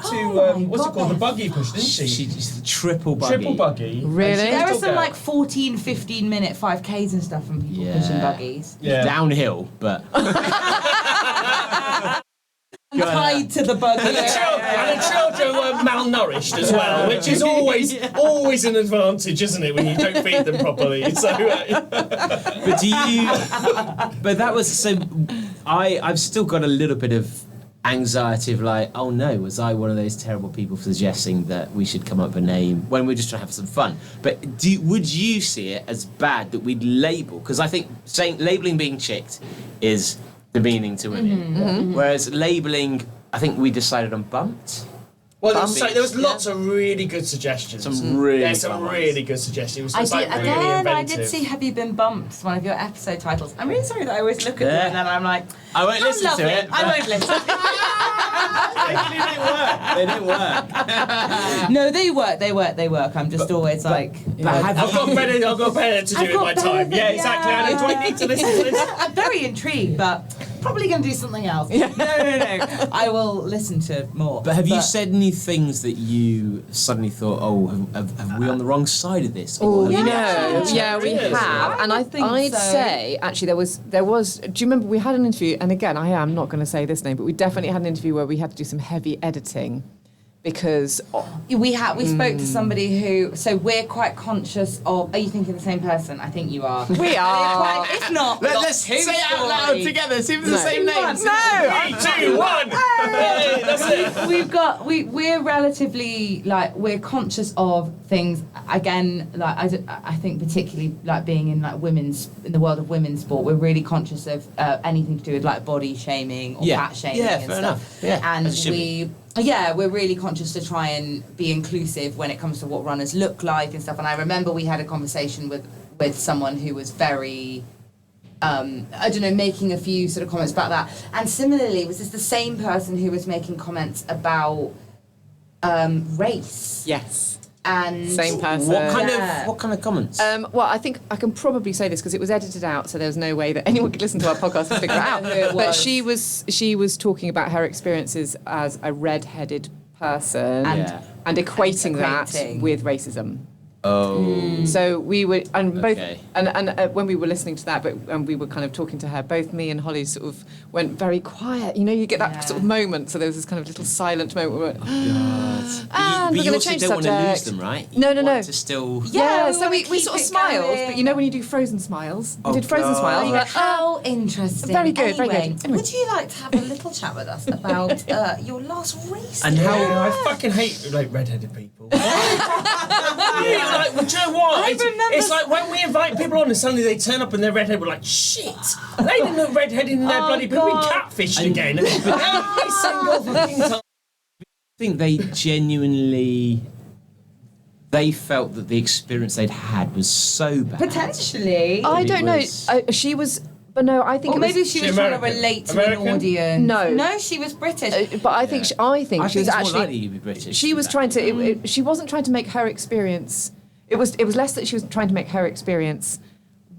Oh my what's it God, called, the they're buggy push, didn't she? She's a triple buggy. Triple buggy. Really? And she There are took some out- like 14, 15 minute 5Ks and stuff from people pushing buggies. Yeah. Downhill, but... I'm tied to the buggy. And the children were malnourished as well, which is always an advantage, isn't it, when you don't feed them properly? So, But do you... But that was... So I've still got a little bit of anxiety of like, oh no, was I one of those terrible people for suggesting that we should come up with a name when we're just trying to have some fun? But would you see it as bad that we'd label? Because I think labelling being chicked is demeaning to women. Whereas labelling, I think we decided on bumped. well, there was lots of really good suggestions. Some really some fun ones. really good suggestions. It was I just, did, like, really I inventive. did see Have You Been Bumped, one of your episode titles. I'm really sorry that I always look at them and then I'm like, I won't oh, listen lovely. to it. I won't listen. They didn't work. No, they work. I'm just always like... I've got better to do I've with got my better time. than- Yeah, exactly. yeah. I know. Do I need to listen to this? I'm very intrigued, but probably going to do something else. No. I will listen to more. But have you said any things that you suddenly thought, oh, have we on the wrong side of this? Or Oh, have you you- know, yeah, we Really? have, and would think I'd so. say actually there was. Do you remember we had an interview? And again, I am not going to say this name, but we definitely had an interview where we had to do some heavy editing because We spoke to somebody who, so we're quite conscious of, are you thinking the same person? I think you are. we are. If not, Let's say it out loud together, see if it's the same name. No! 3, 2, 1! Hey, that's it. we're relatively like we're conscious of things again, like I think particularly like being in like in the world of women's sport, we're really conscious of anything to do with like body shaming or fat shaming and fair stuff. enough. Yeah, And as it should be. we're really conscious to try and be inclusive when it comes to what runners look like and stuff. And I remember we had a conversation with someone who was very I don't know, making a few sort of comments about that. And similarly, was this the same person who was making comments about race? Yes. And Same person. What kind of comments? Well, I think I can probably say this because it was edited out, so there was no way that anyone could listen to our podcast and figure it out. Who it But was. she was talking about her experiences as a red-headed person And- and equating that equating. with racism. oh. So we were, and both, Okay. and when we were listening to that, and we were kind of talking to her, both me and Holly sort of went very quiet. You know, you get that Yeah. sort of moment. So there was this kind of little silent moment. Where we went, But and you we're going to also change don't want to lose subject. them, right? No, You no, want no. to still... Yeah, we so wanna we keep sort of it smiled, going. but you know when you do frozen smiles, Oh, we did frozen God. smiles. Oh, we're like, how interesting. Very good, very Anyway, good. Anyway. would you like to have a little chat with us about your last race? And how... I fucking hate like redheaded people. Really, like, do you know what? It's like when we invite people on and suddenly they turn up and they're redheaded, we're like, shit! They didn't look redheaded in their bloody people being catfished again. Every single fucking time. I think they genuinely... They felt that the experience they'd had was so bad. Potentially. I It don't know. was- She was, but no, I think Or it was. maybe she was trying to American? relate to American? an audience. No. No, she was British. But I think I she was think it's more actually. likely you'd be British. She was trying to. She wasn't trying to make her experience. It was less that she was trying to make her experience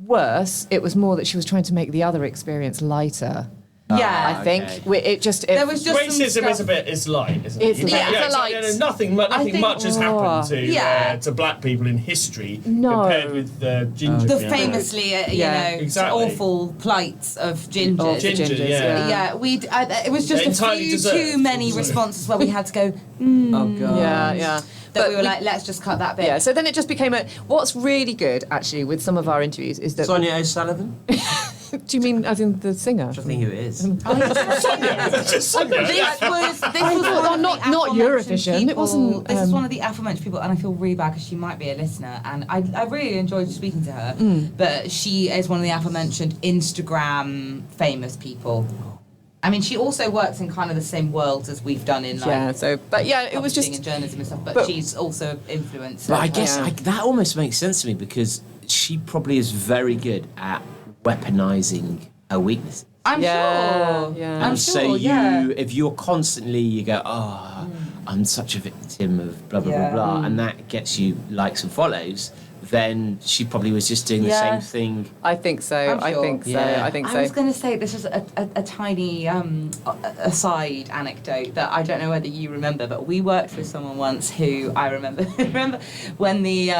worse. It was more that she was trying to make the other experience lighter. Yeah. I think There was just some Racism stuff. is light, isn't it? It's light. It's a light. Nothing think- much has happened Yeah. to black people in history No. compared with ginger. The people. famously, Yeah. Exactly. awful plights of gingers. Of the Gingers, gingers, yeah. Yeah, it was just They're a entirely few deserved. too many responses where we had to go, Oh god. Yeah. that But we were like, let's just cut that bit. Yeah, so then it just became what's really good actually with some of our interviews is that Sonia O'Sullivan? do you mean as in the singer? I think who it is. Just Sonia. This was thought one not of the Eurovision. aforementioned It wasn't, This is one of the aforementioned people, and I feel really bad because she might be a listener, and I really enjoyed speaking to her. But she is one of the aforementioned Instagram famous people. I mean, she also works in kind of the same world as we've done in like it was publishing just and journalism and stuff. But but- she's also influencer. But I guess Yeah. that almost makes sense to me because she probably is very good at weaponizing her weaknesses. I'm sure. Yeah. I'm And sure. so yeah. if you're constantly, you go, oh, I'm such a victim of blah, blah, Yeah. blah, blah, and that gets you likes and follows, then she probably was just doing the Yeah. same thing. I think so. I'm I sure. think so. Yeah. I think I so. was going to say this is a tiny aside anecdote that I don't know whether you remember, but we worked with someone once who I remember when the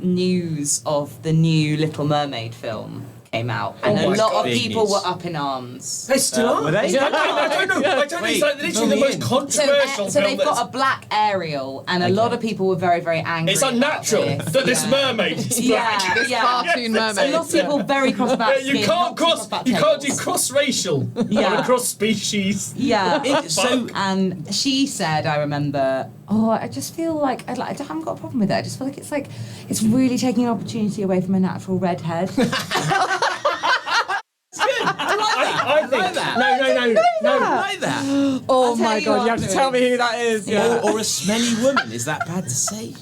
news of the new Little Mermaid film came out, and Oh a my lot God. of people Big news. were up in arms. They still are. Were they? I don't know. Wait, It's like literally fill the me most in. controversial So film they've got a black Ariel, and a lot of people were very, very angry. It's unnatural about that this Yeah. mermaid is Yeah, black. yeah. cartoon A mermaid. lot of people very cross about You skin, can't not too cross. about You can't do tails. cross-racial Yeah. or cross-species. Yeah. So And she said, I remember, I just feel like I haven't got a problem with it. I just feel like it's really taking an opportunity away from a natural redhead. I think that. No. like that. Oh I'll tell my you god, you have to afterwards. tell me who that is. Yeah. Or a smelly woman. Is that bad to say?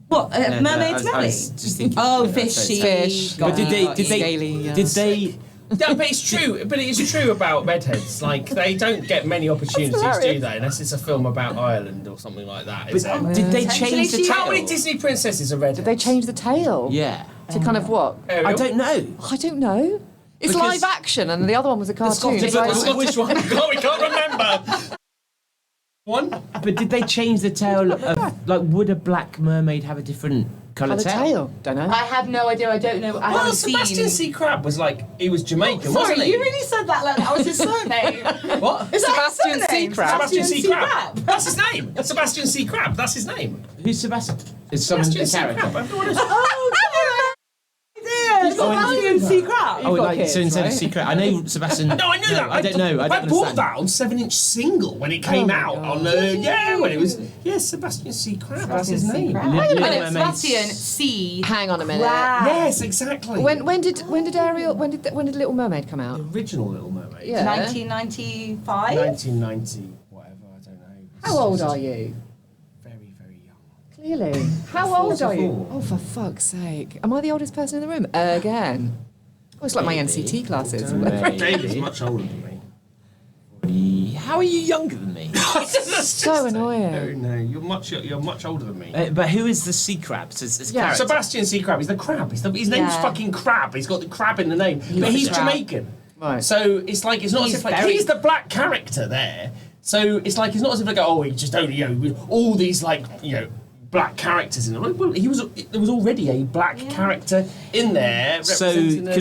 What? No, Mermaid I smelly? was just thinking. Oh, Yeah, fishy. Fish. Got But did you, got they? you. Scaly, yeah. Did they? Yeah, but it's true. But it is true about redheads. Like they don't get many opportunities, do hilarious. they? Unless it's a film about Ireland or something like that. But Is it? did they Potentially change the she- How tail? many Disney princesses are redheads? Did they change the tail? Yeah. To kind of what? Ariel? I don't know. I don't know. It's Because- live action, and the other one was a cartoon. Scottish, so- the Scottish one. We can't remember. One. But did they change the tail of like? Would a black mermaid have a different colour Colour tail? Don't know. I have no idea. I don't know. I Well, haven't Sebastian seen. C. Crab was like he was Jamaican, Sorry, wasn't he? you really said that like that was his surname. What? Is that Sebastian his C. surname? Crab. Sebastian C. Crab. Crab. That's his name. Sebastian C. Crab. That's his name. Who's Sebastian? Is someone Sebastian a C. character? Crab. Everyone is- Sebastian C. Crab. Oh, got like kids, so instead right? of secret. I know Sebastian. No, I knew that. I don't know. I don't bought understand. that on 7-inch single when it came out on the when it was Sebastian C. Crab. That's his name. Little Wait a minute, Mermaid. Sebastian C. Hang on a minute. Crab. Yes, exactly. When did Ariel? When did Little Mermaid come out? original Little Mermaid. Yeah. 1995. 1990, whatever. I don't know. How old are you? Very, very young. Clearly. How old are you? 44. Oh, for fuck's sake! Am I the oldest person in the room again? Oh, it's like my Maybe. NCT classes. Maybe. David's much older than me. How are you younger than me? So annoying. No, you're much older than me. But who is the sea crab? It's Yeah. character. Sebastian C. Crab. He's the crab. His name's Yeah. fucking Crab. He's got the crab in the name. But likes he's crab. Jamaican. Right. So it's like it's not He's as if like very- he's the black character there. So it's like it's not as if like he just only all these like black characters in it. Well, there was already a black character in there. So representing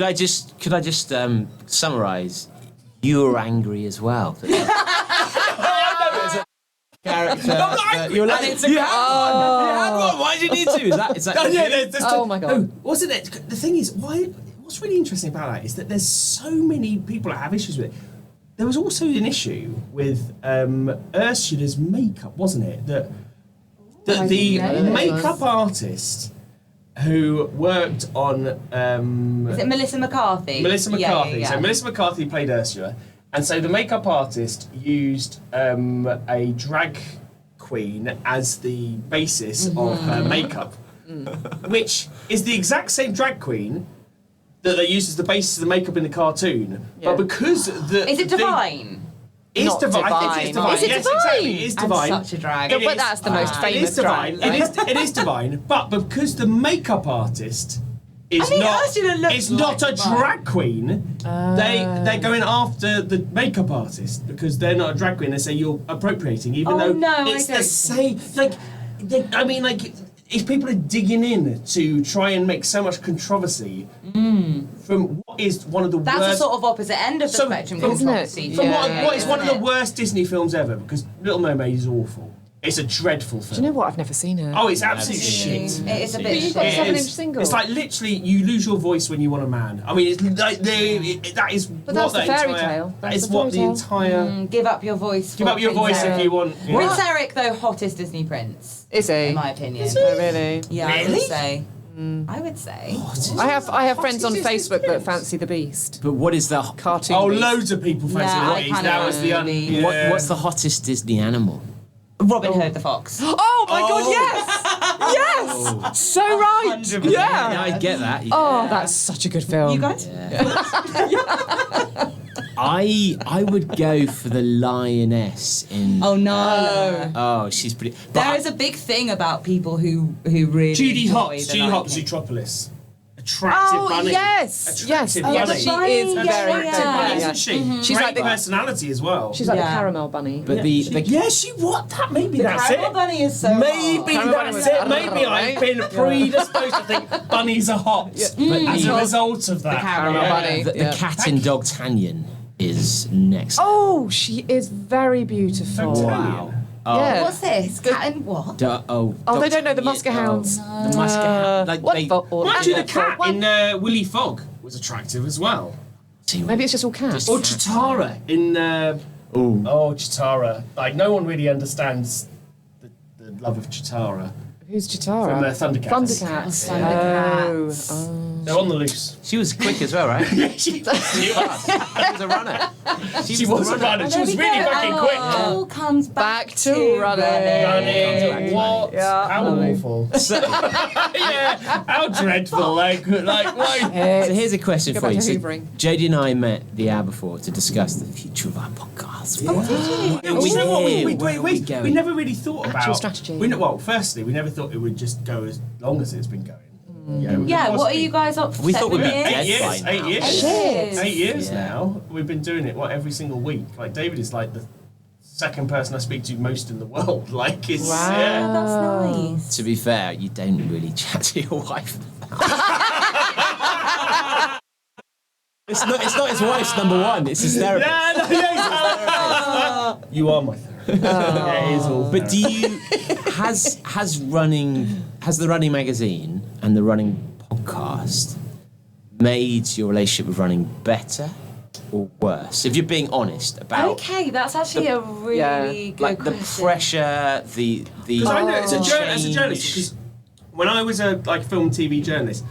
could I just summarise? You were angry as well. Character. that you're like, you had one. Why did you need to? Is that? Oh, yeah, there's Oh my God. No, wasn't it? The thing is, what's really interesting about that is that there's so many people that have issues with it. There was also an issue with Ursula's makeup, wasn't it? That the didn't know makeup artist who worked on Is it Melissa McCarthy? Melissa McCarthy. Yeah. So Melissa McCarthy played Ursula, and so the makeup artist used a drag queen as the basis of her makeup, which is the exact same drag queen that they used as the basis of the makeup in the cartoon. Yeah. But because Is it Divine? It's Not divine. I think it's divine. Divine. Is it Yes, Divine? exactly. It is And divine. such a drag. It But is- that's the most It famous is divine. drag, It is divine. But because the makeup artist is Ursula looks it's not a like Mark. drag queen. They're going after the makeup artist because they're not a drag queen. They say you're appropriating, even though it's the same. If people are digging in to try and make so much controversy from what is one of the That's worst. the sort of opposite end of the spectrum, isn't it? controversy. From Yeah, what is one of the worst Disney films ever, because Little Mermaid is awful. It's a dreadful film. Do you know what? I've never seen it. Oh, it's absolute shit. It is a But bit you've got a shit. 7-inch is. single. It's like literally you lose your voice when you want a man. I mean, it's like that is. But that's what the fairy entire, tale. That That's is the what the fairy entire. Give up your voice. Give for up your Prince voice Eric. if you want. Yeah. Prince Eric, though, hottest Disney prince, Is he? in my opinion. Oh, really? Yeah, I Really? would say. I would say. I have friends on Facebook that fancy the Beast. But what is the Cartoon Oh, Beast. loads of people fancy Yeah, what I he's kinda now as the really- what's the hottest Disney animal? Robin Hood the Fox. Oh my God! Yes, yes. So right. 100%. Yeah, I get that. Oh, that's such a good film. You guys? I would go for the lioness in. Oh no. Oh, she's pretty. There is a big thing about people who really. Judy enjoy Hopps, the Judy Lion Hopps, King. Zootropolis. Attractive Oh bunny. yes, yes. Attractive Yes, bunny. she Bunny, is yeah, very yeah, attractive, yeah. Bunny, yeah. isn't she? She's Great like the personality as well. She's like the Yeah. caramel bunny. But the Yeah, she what? That maybe that's Caramel it. Bunny is so Maybe hot. that's it. Maybe I've been predisposed to think bunnies are hot as a result of that. caramel bunny. the Yeah. cat in D'Artagnan is next. Oh, she is very beautiful. Wow. Oh. Yeah. What's this? Cat and what? Oh, they don't know the Musket Hounds. The Musket Hounds. Like What they, for all? Actually, the cat in Willy Fogg was attractive as well. Maybe it's just all cats. Or Chitara in. Oh, Chitara. Like, no one really understands the love of Chitara. Who's Chitara? From Thundercats. Thundercats. Thundercats. Oh. They're on the loose. She was quick as well, right? Yeah, she was. She was a runner. She was a runner. She was really fucking quick. It all comes Back to running. Running. What? Yeah. How awful. Yeah. How dreadful. Like why? So here's a question Go for back you. to So hoovering. Jody and I met the hour before to discuss the future of our podcast. You know what? Where are we going? We never really thought Actual about strategy. Well, firstly, we never thought it would just go as long as it's been going. Yeah, what are you guys up for? We thought we'd be 7 dead years? by now. 8 years. Shit. 8 years Yeah. now. We've been doing it every single week. Like David is like the second person I speak to most in the world. Like it's Wow. yeah. That's nice. To be fair, you don't really chat to your wife. It's not his wife's number one. It's his therapist. Yeah, you are my therapist. Yeah, it is all. But do you has the running magazine and the running podcast made your relationship with running better or worse? If you're being honest about Okay, that's actually a really good like the question. pressure, the Because I know as a change. journalist, because when I was a film TV journalist,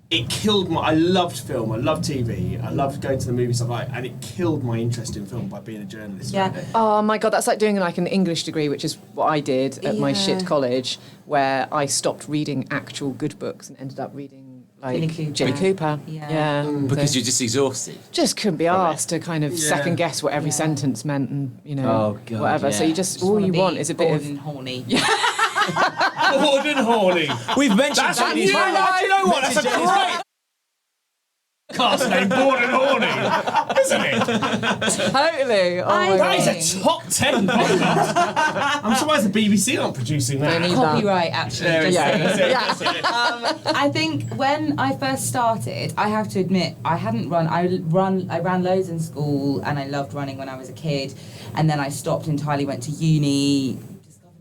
it killed my. I loved film. I loved TV. I loved going to the movies. Stuff like, and it killed my interest in film by being a journalist. Yeah. really. Oh my God, that's like doing like an English degree, which is what I did at my Yeah. shit college, where I stopped reading actual good books and ended up reading like Jimmy Jimmy Cooper. Cooper. Yeah. because So you're just exhausted. just couldn't be asked to kind of Yeah. second guess what every Yeah. sentence meant and Oh, God, whatever. So yeah. you just all you want is a bit of horny. Bored and horny. We've mentioned That's Jody's you know, you know what? That's a great cast name, Bored and Horny, isn't it? totally. Oh my I- God. That is a top 10 podcast. I'm surprised the BBC aren't producing that. They need Copyright, actually. There we just go. saying. That's it. I think when I first started, I have to admit I hadn't run. I ran loads in school, and I loved running when I was a kid. And then I stopped entirely, went to uni, discovered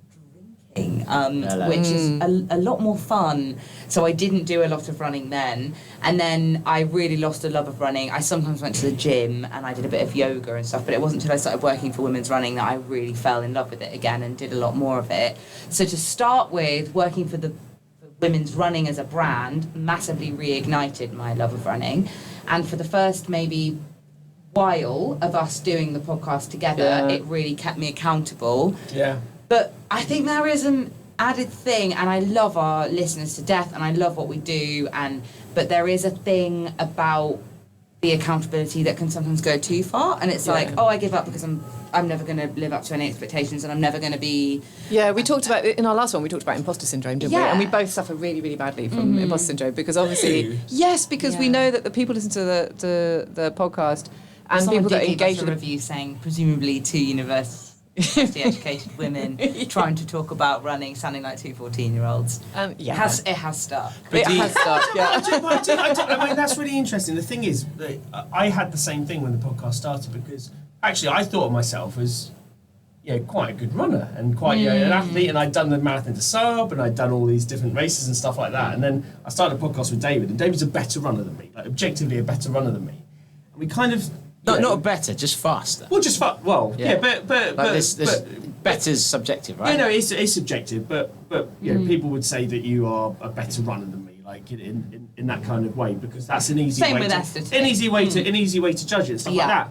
drinking, which is a lot more fun. So I didn't do a lot of running then. And then I really lost a love of running. I sometimes went to the gym and I did a bit of yoga and stuff, but it wasn't until I started working for Women's Running that I really fell in love with it again and did a lot more of it. So to start with, working for Women's Running as a brand massively reignited my love of running. And for the first maybe while of us doing the podcast together, it really kept me accountable. Yeah. But I think there is an added thing, and I love our listeners to death, and I love what we do, but there is a thing about the accountability that can sometimes go too far, and it's like, oh, I give up because I'm never going to live up to any expectations, and I'm never going to be. Yeah, we talked about in our last one. We talked about imposter syndrome, didn't we? And we both suffer really, really badly from imposter syndrome because obviously, because we know that the people listen to the podcast and Someone people that did engage give us a with review saying presumably 2 university-educated women trying to talk about running, sounding like 2 14-year-olds. It has stuck. It has stuck. Yeah. I mean, that's really interesting. The thing is, I had the same thing when the podcast started because actually I thought of myself as quite a good runner and quite an athlete, and I'd done the Marathon des Sables and I'd done all these different races and stuff like that. And then I started a podcast with David, and David's a better runner than me, like objectively a better runner than me. And we kind of not better, just faster. Well, just but better's subjective, right? Yeah, no, it's subjective, but people would say that you are a better runner than me, like in that kind of way, because that's an easy Same way with to Esther an easy way to judge it and stuff like that.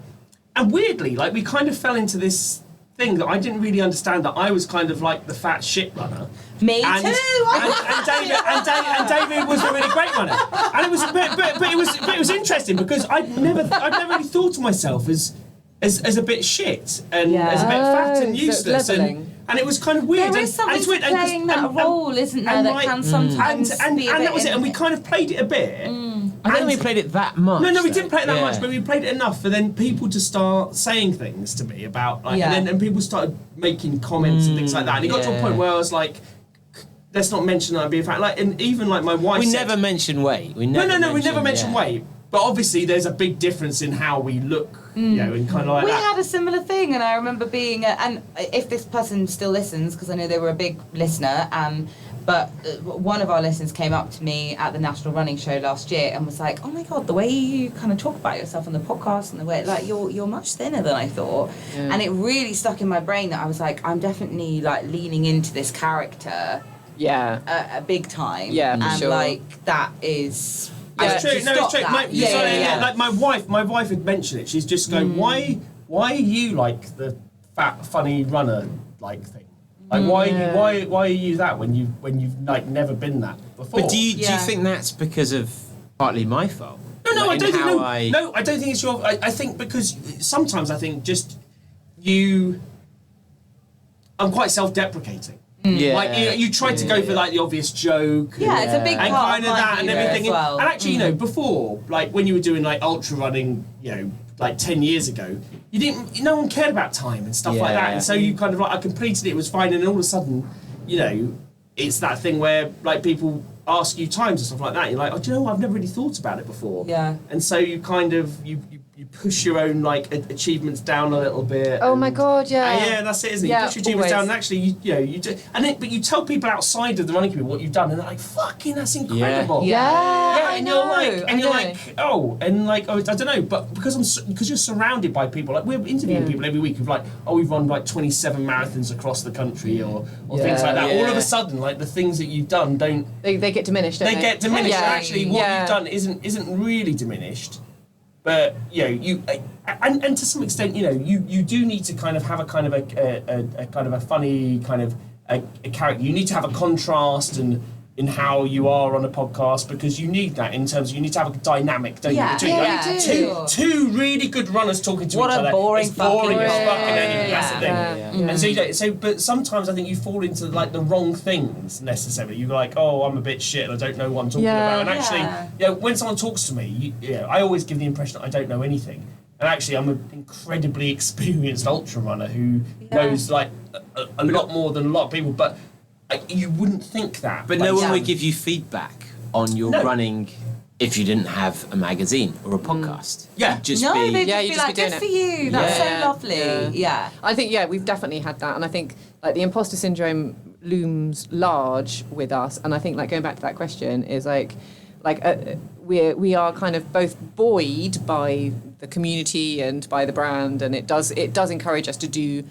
And weirdly, like we kind of fell into this thing that I didn't really understand, that I was kind of like the fat shit runner. Me and, too. And David was a really great runner. And it was, but it was interesting because I'd never really thought of myself as a bit shit and as a bit fat and useless, and it was kind of weird. There is something playing that role, isn't there? That can sometimes be a bit. And that was it. And we kind of played it a bit. I don't think we played it that much. No, we didn't play it that much, but we played it enough for then people to start saying things to me about, like, and people started making comments and things like that. And it got to a point where I was like, let's not mention that I'm being fat. Like, and even like my wife. We never mention weight. We never mention weight. But obviously, there's a big difference in how we look, and kind of like we that. had a similar thing, and I remember being, and if this person still listens, because I know they were a big listener, but one of our listeners came up to me at the National Running Show last year and was like, "Oh my God, the way you kind of talk about yourself on the podcast and the way, like, you're much thinner than I thought," and it really stuck in my brain that I was like, I'm definitely like leaning into this character, a big time, and like that is. It's true. No, it's true. Like my wife had mentioned it. She's just going, why are you like the fat, funny runner like thing? Like why are you that when you've like never been that before? But do you think that's because of partly my fault? No, I don't think. No, I don't think it's your. I think because sometimes I think just you. I'm quite self-deprecating. Like you try to go for like the obvious joke. Yeah, it's a big part and kind of my that and everything. as well. And actually, before, like when you were doing like ultra running, like 10 years ago, no one cared about time and stuff like that. And so you kind of like, I completed it was fine, and all of a sudden, it's that thing where like people ask you times and stuff like that. You're like, oh, do you know what? I've never really thought about it before. Yeah. And so you kind of you push your own like achievements down a little bit. Oh my God, yeah. That's it, isn't it? Yeah, you push your achievements always. down, and actually you do. But you tell people outside of the running community what you've done, and they're like, "Fucking, that's incredible." And you're like, oh, I don't know, but because you're surrounded by people, like we're interviewing people every week who've like, oh, we've run like 27 marathons across the country or things like that. All of a sudden, like the things that you've done don't. They get diminished. Don't they get diminished. And actually, what you've done isn't really diminished. But you and to some extent, you do need to kind of have a kind of a kind of a funny kind of a character. You need to have a contrast in how you are on a podcast, because you need that in terms of, you need to have a dynamic, don't you? Two really good runners talking to each other. What a boring boring as fucking anything. Yeah. That's the thing. And but sometimes I think you fall into like the wrong things necessarily. You're like, oh, I'm a bit shit and I don't know what I'm talking about. And actually, when someone talks to me, I always give the impression that I don't know anything. And actually, I'm an incredibly experienced ultra runner who knows like a lot more than a lot of people. But you wouldn't think that. But no one would give you feedback on your running if you didn't have a magazine or a podcast. Yeah. They'd just be like, good for you. That's so lovely. Yeah. I think, we've definitely had that. And I think, like, the imposter syndrome looms large with us. And I think, like, going back to that question is, we are kind of both buoyed by the community and by the brand. And it does encourage us to do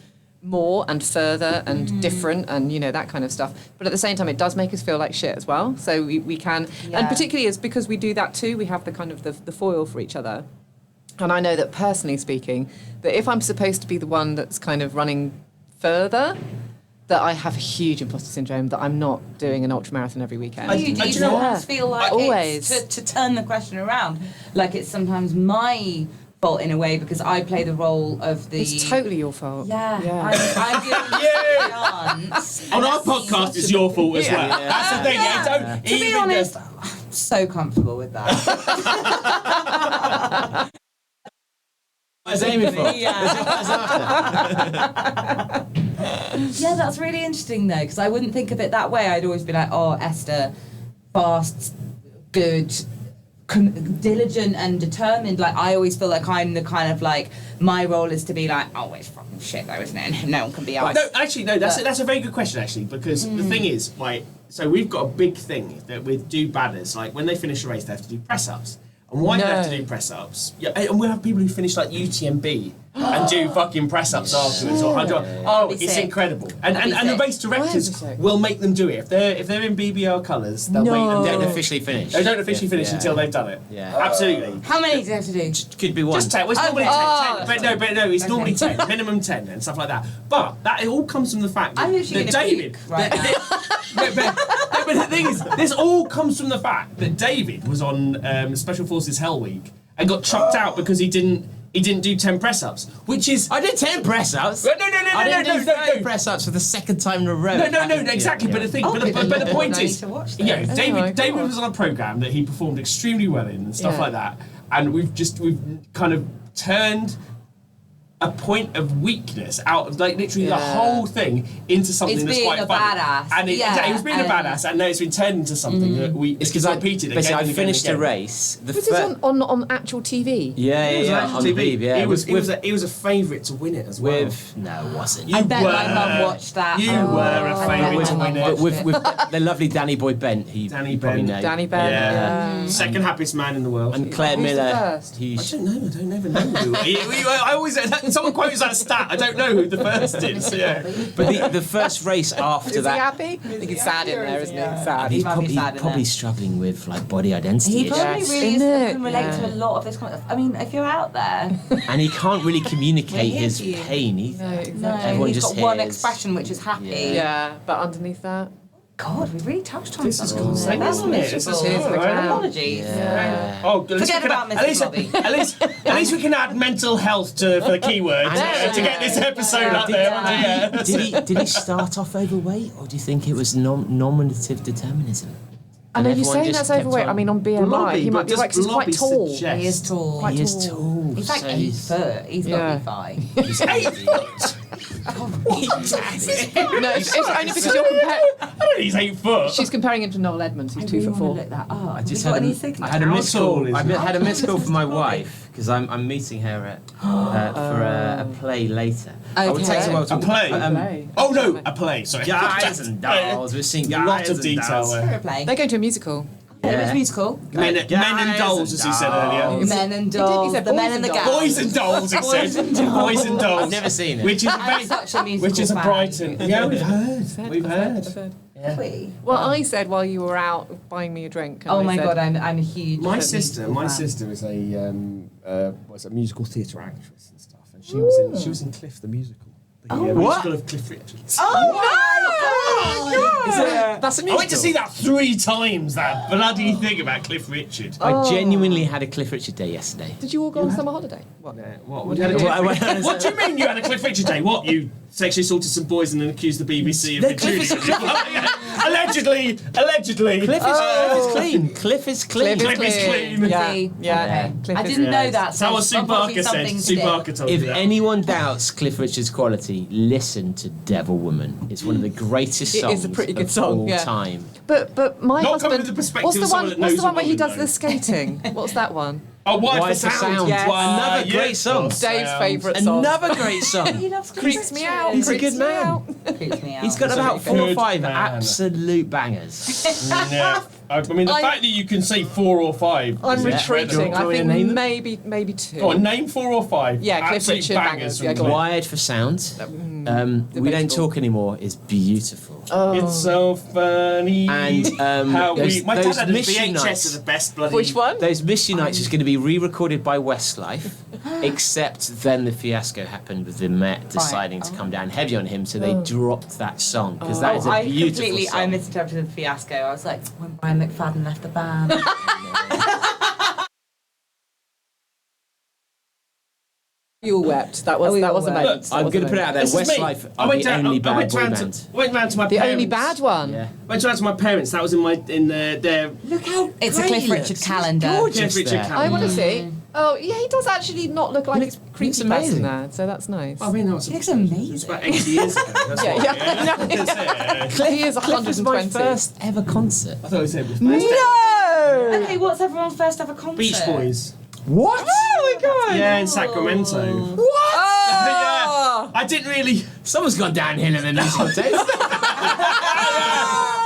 more and further and different and that kind of stuff, but at the same time it does make us feel like shit as well, so we can and particularly is because we do that too, we have the kind of the foil for each other. And I know that personally speaking, that if I'm supposed to be the one that's kind of running further, that I have huge imposter syndrome, that I'm not doing an ultramarathon every weekend. Do you sometimes feel like Always. it's, to turn the question around, like it's sometimes my fault in a way because I play the role of the... It's totally your fault. Yeah. I'm doing dance. On our podcast, it's your fault as well. That's the thing. Yeah. Don't To be honest, I'm so comfortable with that. I was aiming for. Yeah, that's really interesting though, because I wouldn't think of it that way. I'd always be like, oh, Esther, fast, good, diligent and determined. Like, I always feel like I'm the kind of like, my role is to be like, oh, it's fucking shit though, isn't it? No one can be asked. No, actually, no, that's a very good question, actually, because the thing is, like, so we've got a big thing that with do-badders, like, when they finish a race, they have to do press-ups. And why do they have to do press-ups? Yeah, and we have people who finish, like, UTMB and do fucking press-ups afterwards. Or it's incredible. And the race directors will make them do it. If they're in BBR colours, they'll make them do it. They don't officially finish. They don't officially finish until they've done it. Yeah. Absolutely. How many do you have to do? Could be one. Just 10. Well, it's normally 10. But no, it's normally 10. Minimum 10 and stuff like that. But that it all comes from the fact that, I'm literally that gonna David... puke right now. but the thing is, this all comes from the fact that David was on Special Forces Hell Week and got chucked out because he didn't do 10 press-ups, which is... I did 10 press-ups. No, I didn't do 30 press-ups for the second time in a row. No, exactly. But the thing, but the point is, yeah, David was on a program that he performed extremely well in and stuff like that, and we've kind of turned a point of weakness out of like literally the whole thing into something that's quite funny. Badass. And he was being a badass, and now it's been turned into something that It's because I repeated again. basically and I again finished and a again. race. Was this on actual TV? Yeah. On TV, yeah. He was a favourite to win it as well. No, it wasn't. I bet my mum watched that. You were a favourite to win it. With the lovely Danny Boy Bent, who Danny you probably Bent. know. Danny Bent. Yeah. Second happiest man in the world. And Claire Who's the Miller. first? I don't even know. I always someone quotes that stat. I don't know who the first is. Yeah. But the first race after Is he that. happy? I think he's sad in there, isn't he? Sad. He's might be probably, sad in probably there. struggling with like body identity He issues. probably Yes. really Isn't it? can relate to a lot of this kind of... I mean, if you're out there... And he can't really communicate We're here his for you. pain either. No, No, exactly. Everyone he's just got one hears. expression, which is happy. Yeah. But underneath that, God, we really touched on This is something. constant, That's isn't it? This miserable. is all right. Apologies. Yeah. Oh, at least Forget we can about add- Mr. Bobby. At least we can add mental health for the keyword to get this episode up there. Yeah. Did he start off overweight, or do you think it was nominative determinism? I know And you're everyone saying just that's kept overweight. on- I mean, on BMI, Blobby, he but might be right because he's quite does tall. blobby suggest- He is tall. Quite He is tall. He's like so 8 foot. He's got Yeah. to be 5. He's 8 foot. No, it's only because you're comparing. I don't think he's 8 foot. She's comparing him to Noel Edmonds, who's I 2 really foot want 4. to look that up. I just Have you had got any a, signal? I had a How missed tall call. is I he? had a missed call from my wife because I'm meeting her at for a play later. I would take a while to A play? Play. Oh no, a play. Sorry. Guys and dolls. We're seeing A lot guys of and detail dolls. there. For a play. They're going to a musical. Which musical? Men and dolls, as he said earlier. Men and dolls. said The boys men and and the dolls. gals. Boys and dolls, he Boys said. and dolls. Boys and dolls. I've never seen it. Which is I'm such a musical which is a fan. Brighton. Yeah, we've heard. We've heard. Have we? Well, I said while you were out buying me a drink. and Oh I my said- God, I'm a huge. My musical sister fan. is a musical theatre actress and stuff, and she was in Cliff the musical. The musical of Cliff Richards. That's a I musical. went to see that 3 times. That bloody thing about Cliff Richard. I genuinely had a Cliff Richard day yesterday. Did you all go on summer holiday? What? What do you mean you had a Cliff Richard day? What, you sexually assaulted some boys and then accused the BBC of intruding? Allegedly. Cliff is clean. Cliff is clean. Cliff is clean. Yeah, See? yeah. Okay. Cliff I is- didn't know that. That's So what it's Sue probably Barker said. something Sue to do. Barker told If me that. anyone doubts Cliff Richard's quality, listen to Devil Woman. It's one of the greatest It songs is a pretty good of song, all yeah. time. But my Not husband. coming with the perspective What's the of someone one? that What's knows the one a where he woman, does though. the skating? What's that one? Oh, Why Why for for Sound? Sound? Yes. Another great song. Dave's favourite song. Another great song. He loves Creeps me out. He's a creeps good me man. out. Creeps me out. He's got He's a about 4 or good 5 man. absolute bangers. Yeah. I mean, the fact that you can say 4 or 5. I'm is retreating. incredible. I you name them? think maybe 2. Go on, name 4 or 5. Yeah, Cliff Absolute Richard bangers. Yeah, from go on. Wired for Sound. We Don't debatable. Talk Anymore is beautiful. It's so funny. And how my dad those had a mission VHS nights. of the best bloody. Which one? Those Mission Nights is going to be re-recorded by Westlife, except then the fiasco happened with the Met deciding to come down heavy on him, so they dropped that song because that is a beautiful song. I misinterpreted the fiasco. I was like, when Brian McFadden left the band. We all wept. That was a moment. I'm going to put it out there. This is me. Westlife are the only bad boy band. went round to my The parents. only bad one. Yeah. Went round to my parents. That was in their Look how it's a great Cliff he Richard looks. calendar. Gorgeous Cliff Richard there. calendar. I want to see. Oh, yeah, he does actually not look like Looks- a creepy looks person amazing. there, so that's nice. I mean, that was He looks It was amazing. about 80 years ago. That's Yeah, what, yeah. That's it. He is Cliff was my 120. first ever concert. I thought it was No! Okay, what's everyone's first ever concert? Beach Boys. What? Oh my god! Yeah, in Sacramento. What? Oh! I didn't really. Someone's gone downhill in the musical taste.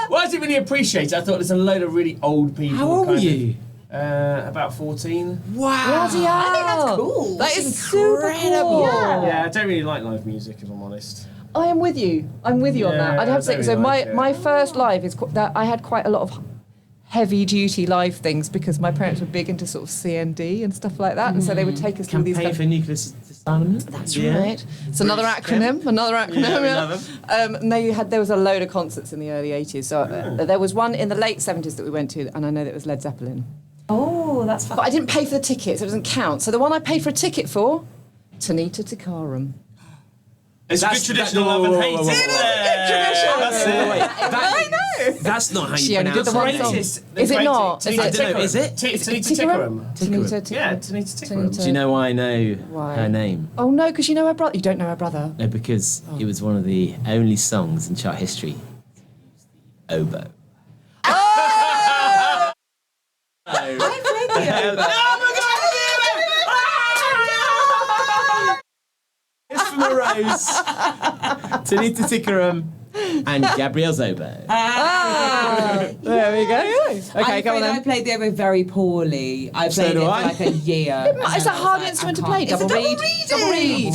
Well, I didn't really appreciate it. I thought there's a load of really old people. How old were kind of- you? About 14. Wow. Bloody hell. I think that's cool. That is super incredible. cool. Yeah, I don't really like live music, if I'm honest. I am with you. I'm with you on that. Yeah, I'd have to say. I So don't my like it. my first live is that I had quite a lot of heavy duty live things because my parents were big into sort of CND and stuff like that, and so they would take us to these. Campaign for Nuclear Disarmament. That's right. It's another acronym. Another acronym. Yeah, we Yeah. love them. And there was a load of concerts in the early 80s. So there was one in the late 70s that we went to, and I know that it was Led Zeppelin. Oh, that's fun. But I didn't pay for the tickets. It doesn't count. So the one I paid for a ticket for, Tanita Tikaram. It's a good That's- tradition of that- love and whoa, hate. whoa, whoa, whoa, isn't whoa. it? That's it. Wait, I know. That's not how you She only did pronounce the one it. song. Greatest- Is it the not? greatest- Is I don't know, is it? Tanita Tikaram. Tanita. Yeah, Tanita Tikaram. Tanita. Do you know why I know Why? her name? Oh no, because you know her brother. You don't know her brother. No, because it was one of the only songs in chart history to use the oboe. I played the oboe. It's from a rose. Tanita Tikaram and Gabrielle's oboe. There we go. Okay, go on I then. played the oboe very poorly. I So played do it for I. like a year. It's a hard instrument to play. It's a Double reed. Double reed.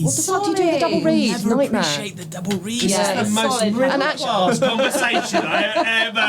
What the fuck do you do with a double reed? Never Nightmare. appreciate the double reed. Yeah, The it's most solid. middle And actually- class conversation I have ever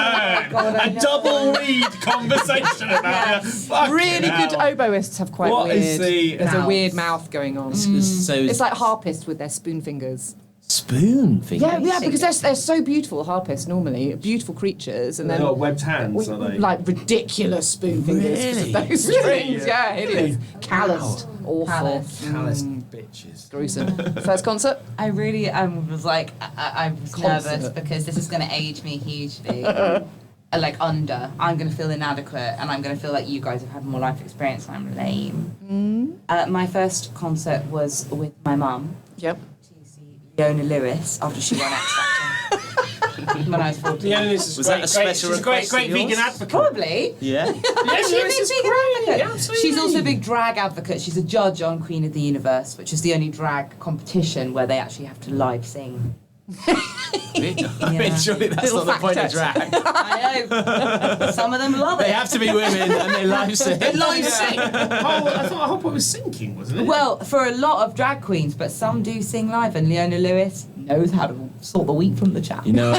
heard. A double read conversation about it. Fucking Really good hell. oboists have quite What weird. is the There's a mouth? weird mouth going on. So It's like harpists with their spoon fingers. spoon fingers. Yeah, because they're so beautiful, harpists normally, beautiful creatures, and They've then got webbed hands, are they? like ridiculous spoon fingers because Really? of those strings. Yeah, hideous, calloused, awful, Callous bitches. gruesome. First concert? I really was like, I was Concert. nervous because this is going to age me hugely. Like I'm going to feel inadequate, and I'm going to feel like you guys have had more life experience, and I'm lame. My first concert was with my mum. Yep. To see Leona Lewis after she won X Factor when I was 14. Yeah, this is Was great, that a great, special she's a great, request great of yours? vegan advocate. Probably. Yeah. Yeah, She's she a big is. vegan advocate. Absolutely. She's also a big drag advocate. She's a judge on Queen of the Universe, which is the only drag competition where they actually have to live sing. I mean, surely that's Little not the point of factet. drag. I know. Some of them love They it. have to be women and they live sing. They live sing. I thought the whole point was sinking, wasn't it? Well, for a lot of drag queens, but some do sing live, and Leona Lewis knows how to sort the wheat from the chaff. You know,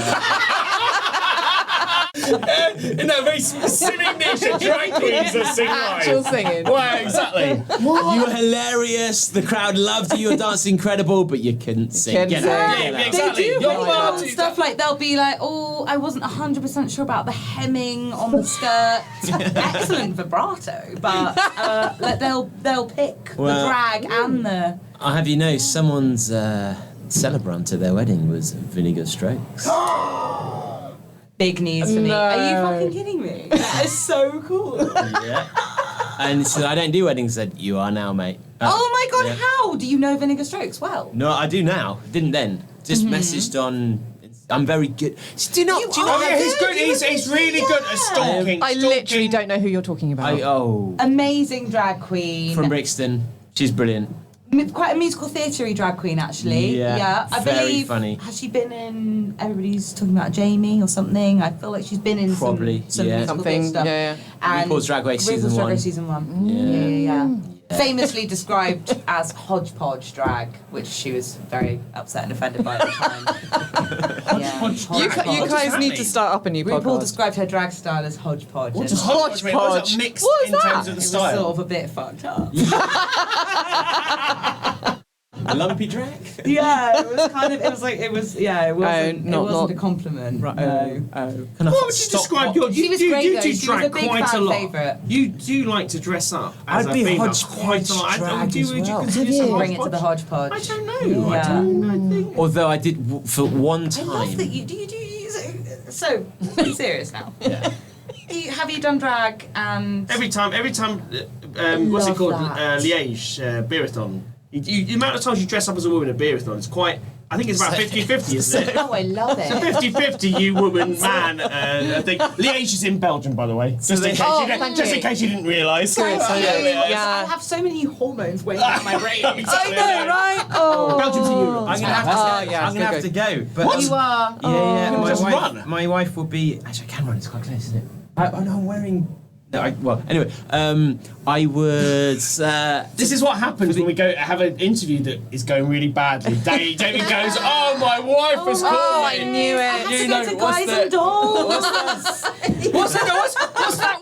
in that very specific niche of drag queens that sing Actual live. singing. Well, exactly. you were hilarious. The crowd loved you. Your dance incredible, but you couldn't sing. Couldn't Get sing. out, Yeah, get out. exactly. They do You're really allowed cool to- stuff like they'll be like, oh, I wasn't 100% sure about the hemming on the skirt. Excellent vibrato, but like they'll pick Well- the drag and the. I'll have you know, someone's celebrant at their wedding was Vinegar Strokes. Big knees for me. No. Are you fucking kidding me? That is so cool. Yeah. And so I don't do weddings. Said you are now, mate. Oh my god, Yeah. how do you know Vinegar Strokes well? No, I do now. Didn't then. Just messaged on. I'm very good. Do you not? Do you Oh, not yeah, have he's good. He's really good at stalking. I literally don't know who you're talking about. Oh, Amazing drag queen. from Brixton. She's brilliant. quite a musical theatre-y drag queen, actually. Yeah, I very believe. funny. Has she been in? Everybody's talking about Jamie or something. I feel like she's been in Probably, some yeah. musical Something, theatre stuff. yeah. And RuPaul's Drag Race season RuPaul's Drag one. Race season 1. Yeah. Famously described as hodgepodge drag, which she was very upset and offended by at the time. You guys need to start up a new RuPaul podcast. described her drag style as hodgepodge. What and does hodgepodge mean? What is it mixed What is in that? terms of the it was style? sort of a bit fucked up. A lumpy drag? Yeah, it was kind of. It was like it was. Yeah, it wasn't. not- it wasn't not- a compliment. Right, No. Kind of What would you describe your? She was You great, do though. She was drag a big quite fan a lot. favourite. You do like to dress up as I'd a be female hodgepodge quite a lot. drag Do you as well. consider Bring yourself it to the hodgepodge. I don't know. Yeah. I don't think. Although I did for one I time. love that you do. You use it. So, be serious now. Yeah. Have you done drag and? Every time, what's it love called? that. Liège, Beerathon. The amount of times you dress up as a woman at Beerathon is quite. I think it's about 50-50, isn't it? Oh, I love it. 50-50, you woman, man, I think. Liège is in Belgium, by the way. Just in case in case you didn't realise. Thank you. Yeah. I have so many hormones waiting in my brain. Exactly. right? Oh. Belgium's in Europe. I'm gonna have to. yeah, I'm gonna have to go. But You are. Yeah. You My just wife, run. my wife will be. Actually, I can run. It's quite close, isn't it? I'm wearing. No, well, anyway, I was. This is what happens when we go have an interview that is going really badly. David goes, "Oh, my wife has called Oh, me." I knew I it. have You to know, go to what's Guys the- and Dolls. What's that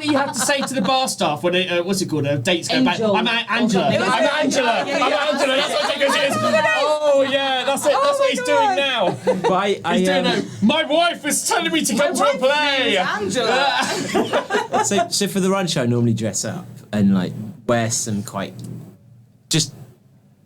you have to say to the bar staff when what's it called? Dates go back. Angel. I'm Angela. Angel. I'm Angela. I'm Angela. That's what it is. Oh yeah, that's it. That's what he's doing now. But He's doing now. My wife is telling me to come to a play. Angela. So for the run show, I normally dress up and like wear some quite just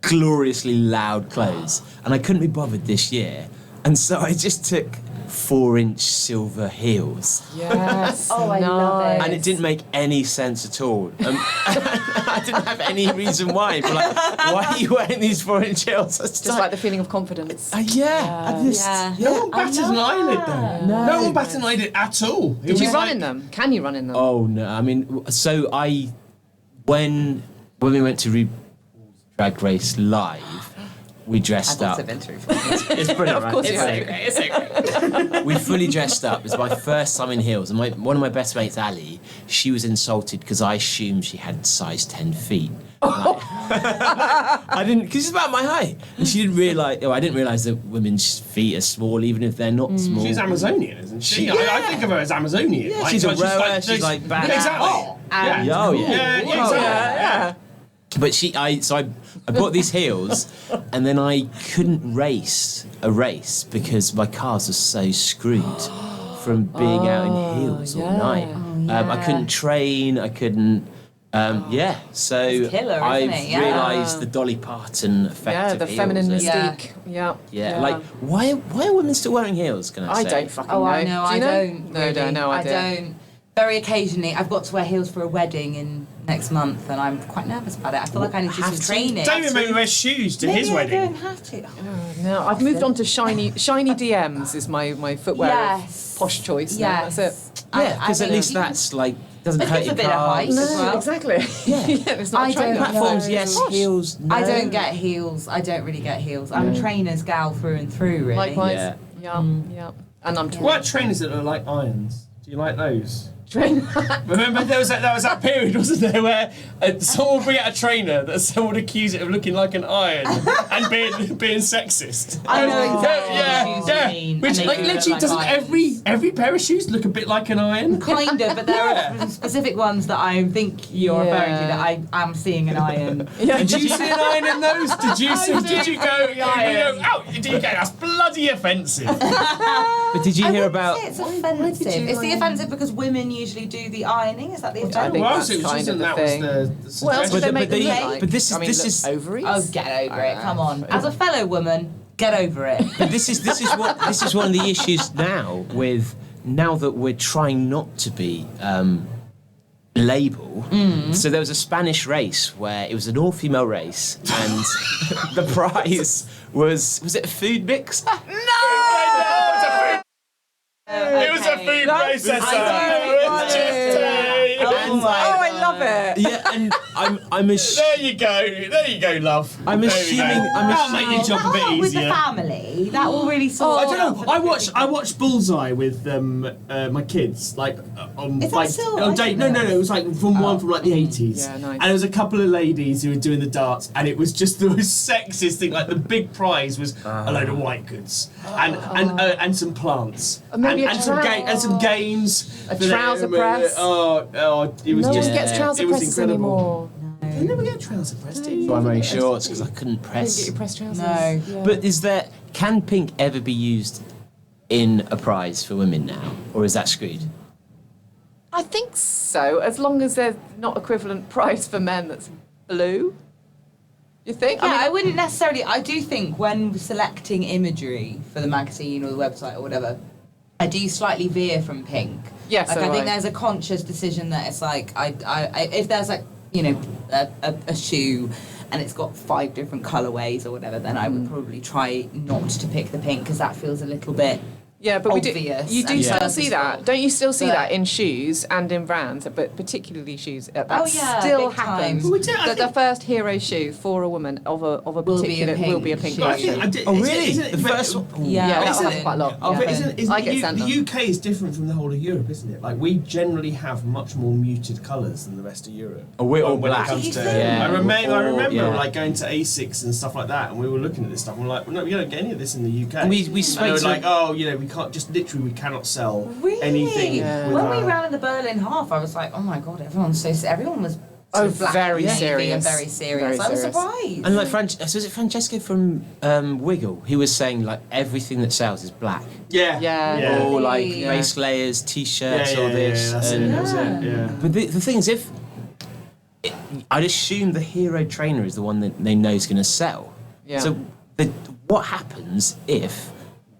gloriously loud clothes, and I couldn't be bothered this year, and so I just took 4-inch silver heels. Yes. Oh, I love it. And it didn't make any sense at all. I didn't have any reason why. But like, why are you wearing these 4-inch heels? It's Just like the feeling of confidence. yeah. I just, Yeah. No one batted an eyelid though. No one batted an eyelid at all. It Did you was run like- in them? Can you run in them? Oh no! I mean, so when we went to Drag Race live, we dressed up. been through for this. It's brilliant, right? course It's you have. great. It's so great. We fully dressed up. It was my first time in heels, and one of my best mates, Ali, she was insulted because I assumed she had size 10 feet. I didn't, because it's about my height, and she didn't realise. I didn't realise that women's feet are small, even if they're not small. She's Amazonian, isn't she? She- I think of her as Amazonian. Yeah, Like, she's a so rower, she's like back. Yeah, exactly. And Yeah. Oh yeah. Yeah, exactly. yeah. But I bought these heels, and then I couldn't race a race because my calves were so screwed from being out in heels all night. I couldn't train. I couldn't. So It's killer, isn't I've it? Yeah. realised the Dolly Parton effect. Yeah, of the heels. feminine Yeah. mystique. Yeah. Yeah, like why are women still wearing heels? Can I I say? don't fucking Oh, know. I know. Do I you know? don't. No, Really. no I idea. don't. Very occasionally, I've got to wear heels for a wedding in next month, and I'm quite nervous about it. I feel like I need to do some training. David made me wear shoes to his Maybe I wedding. don't have to. No, I've moved on to shiny DMs is my footwear Yes. posh choice. now. Yes. That's it. Yeah, because at least that's like doesn't It hurt gives your a bit of calves. height. as well. exactly. Yeah. It's not I a trainer. don't know. Platforms, yes. Gosh. Heels, no. I don't get heels. I don't really get heels. I'm a trainer's gal through and through, really. Likewise. Yeah. Yeah. And I'm What trainers that are like irons? Do you like those? trainer. Remember there was that period, wasn't there, where someone would bring out a trainer that someone would accuse it of looking like an iron and being sexist. I know exactly Yeah, what shoes yeah. you mean. Which and they like do look literally like doesn't irons. every pair of shoes look a bit like an iron? Kind of, but there Yeah. are specific ones that I think you're referring to that I am seeing an iron. Did you see an iron in those? Did you go? That's bloody offensive. But did you I hear wouldn't about? say it's offensive. Is the offensive because women usually do the ironing? Is that the I offensive? think Well, that's it was kind just of the that was thing. the What else suggestion. would they But make them they- look like? but this is- I mean, this look, is- ovaries. Oh, get over it! Come on. As a fellow woman, get over it. But this is one of the issues now that we're trying not to be label. So there was a Spanish race where it was an all-female race, and the prize was it a food mix? It was a food processor. I It was just Oh my Oh, I love it. Yeah, and I'm There you go, love. I'm There we assuming- go. I'm That'll make your job a bit With the easier. family, that will really sort. I don't know. I watched Bullseye with my kids, like on Is that like still- on I date. don't No, know. it was like from like the 80s. Yeah, nice. And there was a couple of ladies who were doing the darts, and it was just the most sexist thing. Like the big prize was a load of white goods and some plants maybe and some games. A for trouser them, press. It was No just one gets trouser it was presses incredible. anymore. They never get trouser press, do you? So I'm wearing shorts because I couldn't Didn't press. get your press trousers. No. Yeah. But can pink ever be used in a prize for women now, or is that screwed? I think so, as long as there's not equivalent price for men that's blue. You think? Yeah, I wouldn't necessarily. I do think when selecting imagery for the magazine or the website or whatever, I do slightly veer from pink. Yes, like so I think I. there's a conscious decision that it's like I if there's like a shoe and it's got 5 different colorways or whatever, then I would probably try not to pick the pink because that feels a little bit. Yeah, but obvious you do and still see that. purposeful. Don't you still see But- that in shoes and in brands, but particularly shoes? That Oh, yeah, still big time. happens. Well, we do, I That the think- first hero shoe for a woman of a Will be a particular pink will be a pink shoe. But I shoe. think, Oh, really? The first one? Yeah, Yeah, that isn't happens it- quite a lot. Oh, yeah. but Isn't I get sent the them. UK is different from the whole of Europe, isn't it? Like we generally have much more muted colours than the rest of Europe. Oh, we're all When it black. comes to- Yeah. I remember Yeah. like going to A6 and stuff like that, and we were looking at this stuff. And we're like, well, no, we don't get any of this in the UK. And we And they spoke were to like, oh, we can't just literally we cannot sell Really? anything. Yeah. with When we our- ran in the Berlin half, I was like, oh my god, everyone was Oh, so black very and navy serious. and very serious. Very I was serious. surprised. And like so is it Francesco from Wiggle? He was saying like everything that sells is black. Yeah. Yeah. Yeah. All like Really? base layers, t-shirts, all Yeah, this. that's it. and- That's it. Yeah. But the thing is, I'd assume the hero trainer is the one that they know is going to sell. Yeah. So what happens if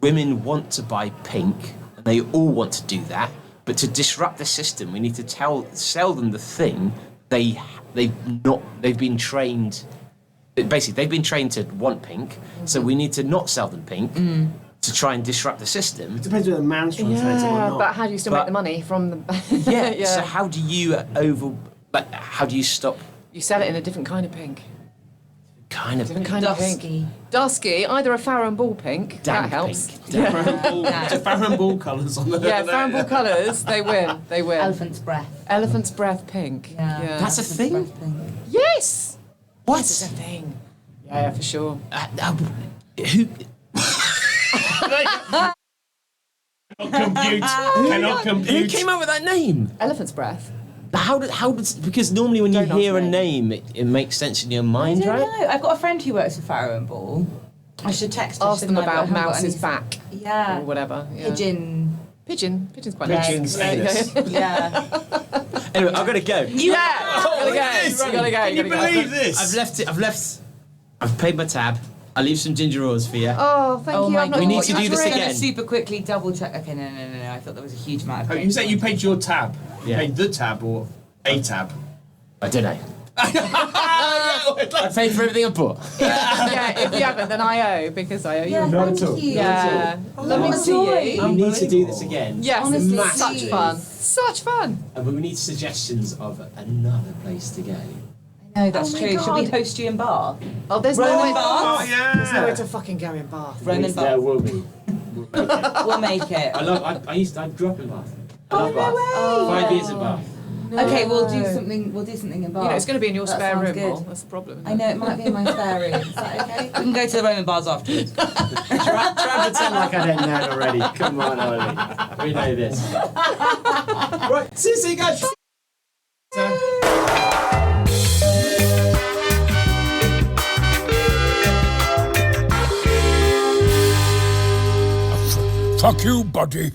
women want to buy pink and they all want to do that, but to disrupt the system, we need to sell them the thing they've been trained. Basically, they've been trained to want pink, so we need to not sell them pink to try and disrupt the system. It depends whether the man's trying to trade it or Yeah, not. but how do you still But- make the money from the? Yeah. So how do you how do you stop You sell it in a different kind of pink. kind of Different kind of pink. Dusky. Dusky, either a Farrow and Ball pink. damp that helps. pink? Farrow ball colours on the. Yeah, Farrow and Ball colours. They win. They win. Elephant's breath. Elephant's breath pink. Yeah. That's a thing? Elephant's breath pink. Yes. What? It's a thing. Yeah, for sure. Who? Cannot Who compute. came up with that name? Elephant's breath. How does because normally when you Don't ask hear a me. name, it makes sense in your I mind, don't right? know. I've got a friend who works for Farrow and Ball. I should text her. Ask them shouldn't I? But I about haven't got Mouse's any- back Yeah. or whatever. Yeah. Pigeon. Pigeon's quite Pigeon's nice. anus. Yeah. Anyway, I've got to go. Yeah. Oh, Gotta look at go. this. You gotta go. Can you gotta go. believe this? I've left it. I've paid my tab. I'll leave some ginger ores for you. Oh, thank Oh you. my I'm god. not We need to do this I'm again. gonna super quickly double check. Okay, no. I thought there was a huge amount of. Oh, you said you paid your tab. You Yeah. paid the tab or a tab. I don't know. I paid for everything I bought. Yeah, if you haven't, then I owe because I owe you. Yeah, Not thank at all. you. Yeah. Lovely to see you. We need to do this again. Yes, Honestly, it's such please. fun. Such fun. But we need suggestions of another place to go. No, that's Oh my true. Should we God. host you in Bath? Oh, there's Roman nowhere. Bath? Oh yeah. There's nowhere to fucking go in Bath. Roman There Bath. will be. We'll make it. I grew up in Bath. I love no Bath. way. 5 years in Bath. Okay, we'll do something. We'll do something in Bath. You know, it's going to be in your That spare sounds room. good. Mol. That's the problem. I know it might be in my spare room. Is that okay? We can go to the Roman bars afterwards. Try to pretend like I don't know it already. Come on, Ollie. We know this. Right, see you guys. Fuck you, buddy.